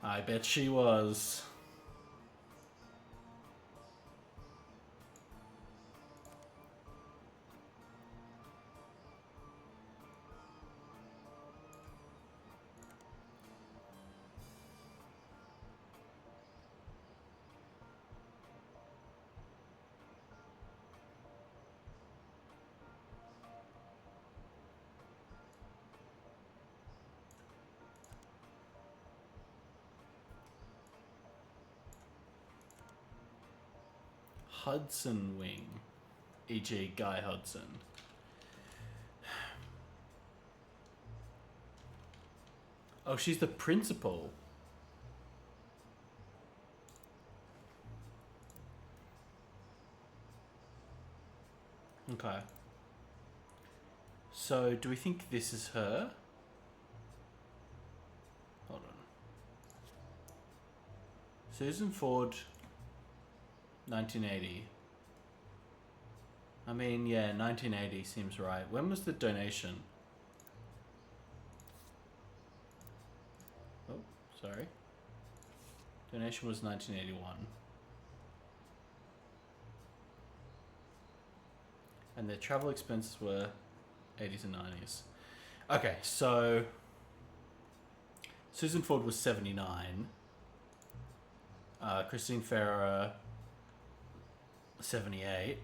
I bet she was. Hudson Wing, e.g. Guy Hudson. Oh, she's the principal. Okay. So, do we think this is her? Hold on. Susan Ford, 1980. I mean, yeah, 1980 seems right. When was the donation? Oh, sorry. Donation was 1981. And their travel expenses were 80s and 90s. Okay, so Susan Ford was 79. Christine Ferrer, 78.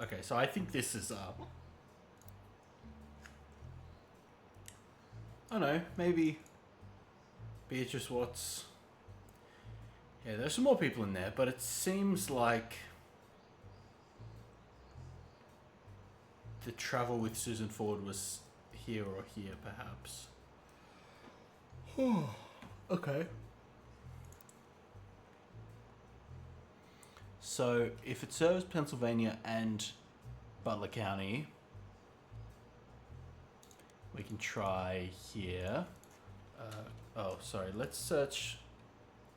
Okay, so I think this is I don't know, maybe Beatrice Watts. Yeah, there's some more people in there, but it seems like the travel with Susan Ford was here or here, perhaps. Okay. So, if it serves Pennsylvania and Butler County, we can try here. Oh, sorry. Let's search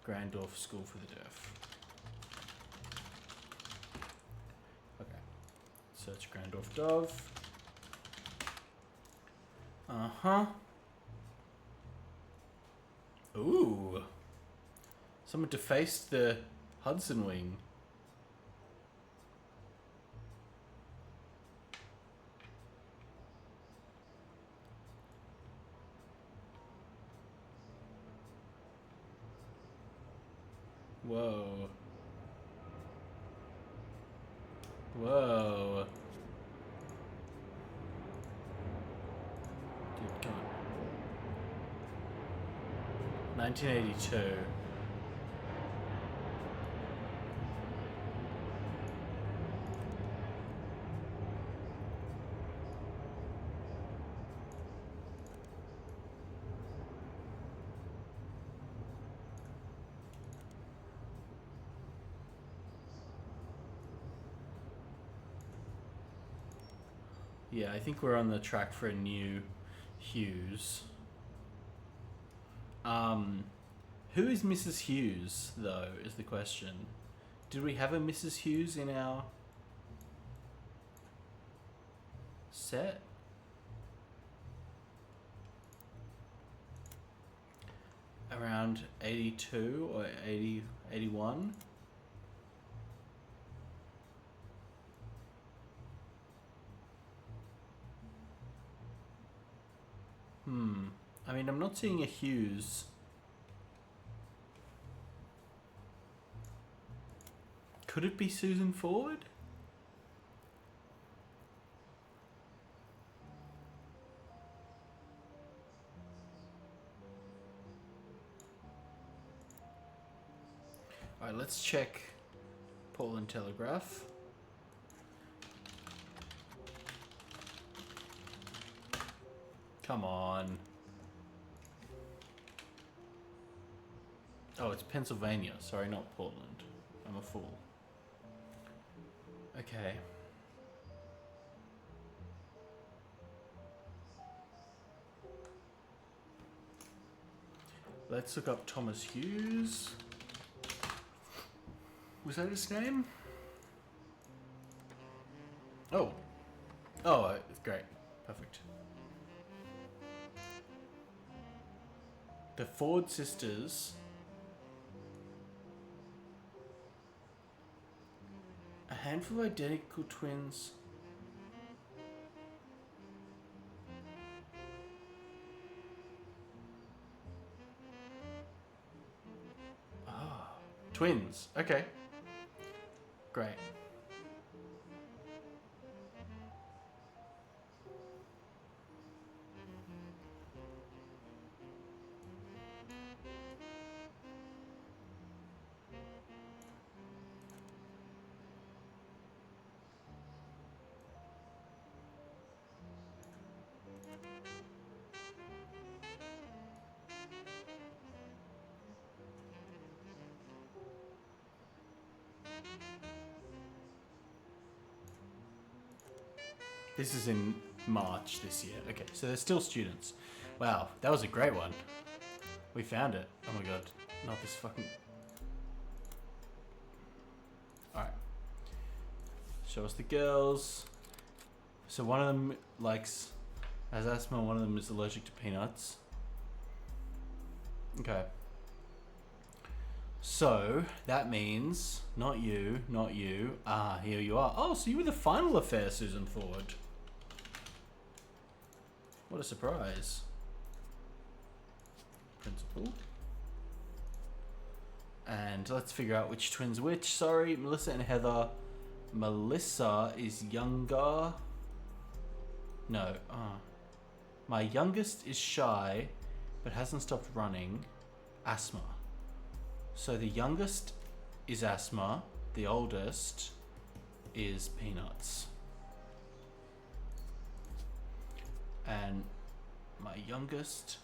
Grandorf School for the Deaf. Okay. Search Grandorf Dove. Uh-huh. Ooh. Someone defaced the Hudson Wing. Whoa. Whoa. Dude, come on. 1982. Yeah, I think we're on the track for a new Hughes. Who is Mrs. Hughes, though, is the question. Did we have a Mrs. Hughes in our set? Around 82 or 80, 81? I mean, I'm not seeing a Hughes. Could it be Susan Ford? Alright, let's check Portland Telegraph. Come on. Oh, it's Pennsylvania. Sorry, not Portland. I'm a fool. Okay. Let's look up Thomas Hughes. Was that his name? Oh. Oh, great. Perfect. The Ford sisters. A handful of identical twins. Ah, twins. Okay. Great. This is in March this year. Okay, so they're still students. Wow, that was a great one. We found it. Oh my god. Not this fucking... Alright. Show us the girls. So one of them has asthma, one of them is allergic to peanuts. Okay. So, that means, not you, not you. Ah, here you are. Oh, so you were the final affair, Susan Ford. What a surprise. Principal. And let's figure out which twin's which. Sorry, Melissa and Heather. Melissa is younger. No. My youngest is shy, but hasn't stopped running. Asthma. So the youngest is asthma. The oldest is peanuts. And my youngest,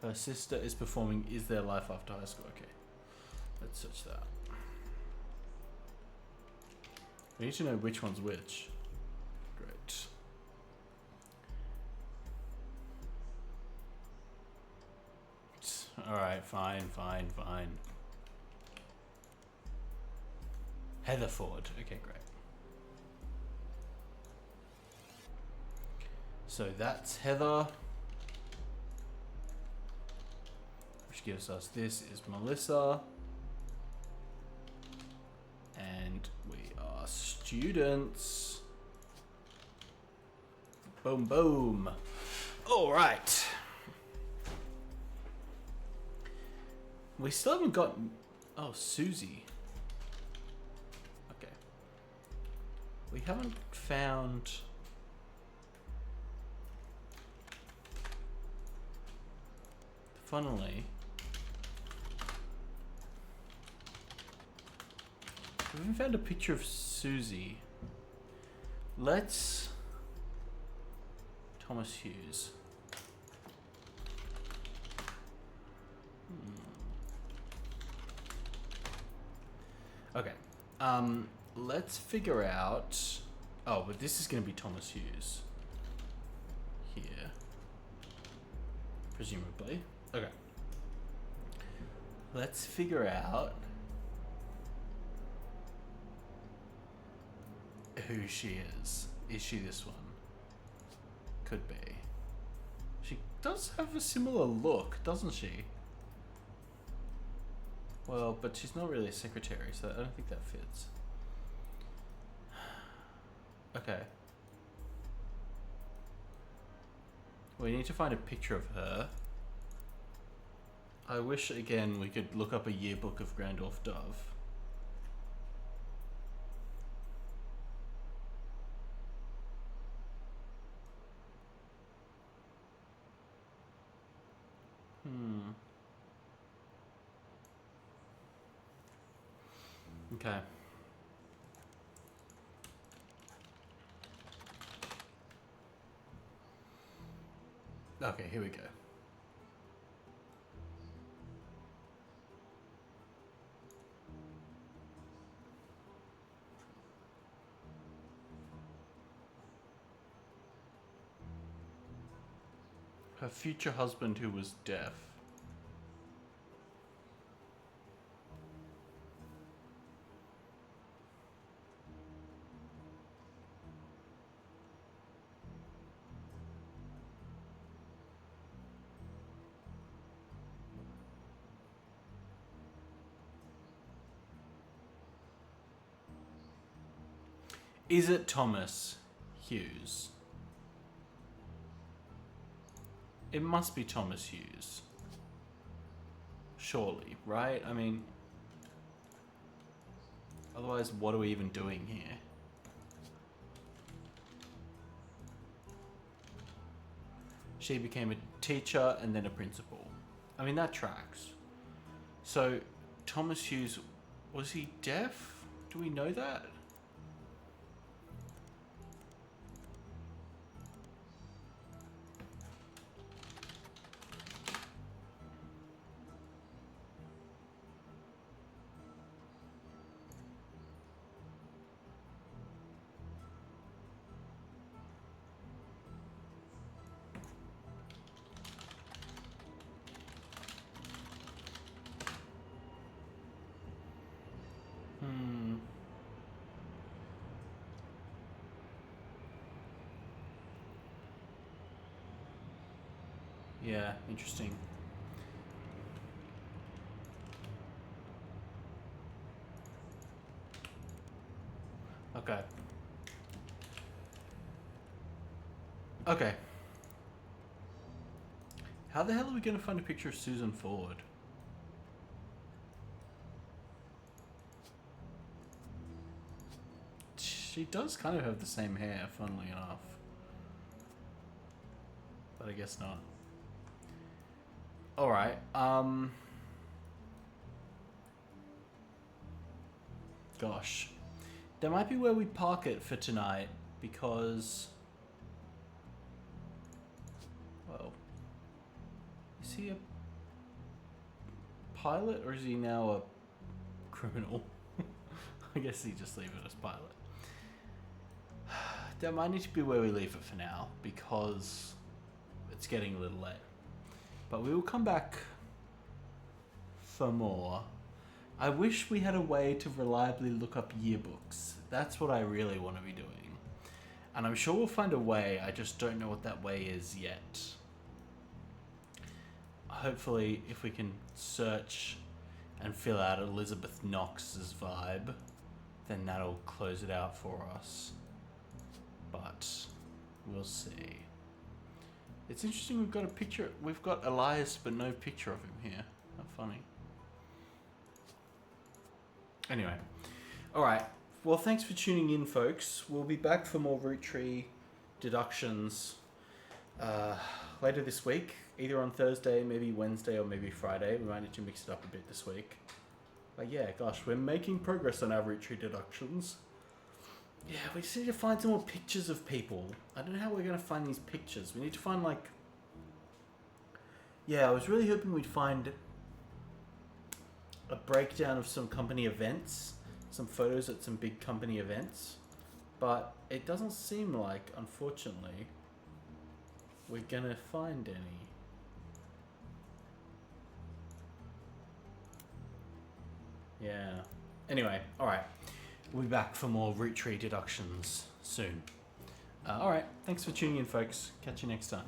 her sister is performing Is There Life After High School? Okay. Let's search that. We need to know which one's which. Great. Alright, fine. Heather Ford. Okay, great. So that's Heather. Which gives us this is Melissa. And we are students. Boom, boom. All right. We still haven't got Oh, Susie. Okay. We haven't found... Funnily... We haven't found a picture of Susie. Let's... Thomas Hughes. Okay. Let's figure out... Oh, but this is going to be Thomas Hughes. Here. Presumably. Okay. Let's figure out... who she is. Is she this one? Could be. She does have a similar look, doesn't she? Well, but she's not really a secretary, so I don't think that fits. Okay. We need to find a picture of her. I wish, again, we could look up a yearbook of Grandorf Dove. Okay. Okay, here we go. Her future husband who was deaf. Is it Thomas Hughes? It must be Thomas Hughes. Surely, right? I mean... Otherwise, what are we even doing here? She became a teacher and then a principal. I mean, that tracks. So, Thomas Hughes, was he deaf? Do we know that? Yeah, interesting. Okay. Okay. How the hell are we going to find a picture of Susan Ford? She does kind of have the same hair, funnily enough. But I guess not. Alright, gosh. That might be where we park it for tonight, because... Well... Is he a pilot, or is he now a criminal? I guess he just leave it as pilot. That might need to be where we leave it for now, because it's getting a little late. But we will come back for more. I wish we had a way to reliably look up yearbooks. That's what I really want to be doing. And I'm sure we'll find a way, I just don't know what that way is yet. Hopefully, if we can search and fill out Elizabeth Knox's vibe, then that'll close it out for us. But we'll see. It's interesting we've got a picture, we've got Elias but no picture of him here. How funny. Anyway, all right. Well, thanks for tuning in, folks. We'll be back for more Roottree deductions later this week, either on Thursday, maybe Wednesday, or maybe Friday. We might need to mix it up a bit this week. But yeah, gosh, we're making progress on our Roottree deductions. Yeah, we just need to find some more pictures of people. I don't know how we're going to find these pictures. We need to find, like... Yeah, I was really hoping we'd find a breakdown of some company events, some photos at some big company events, but it doesn't seem like, unfortunately, we're gonna find any. Yeah. Anyway, alright. We'll be back for more Roottree deductions soon. Alright, thanks for tuning in, folks. Catch you next time.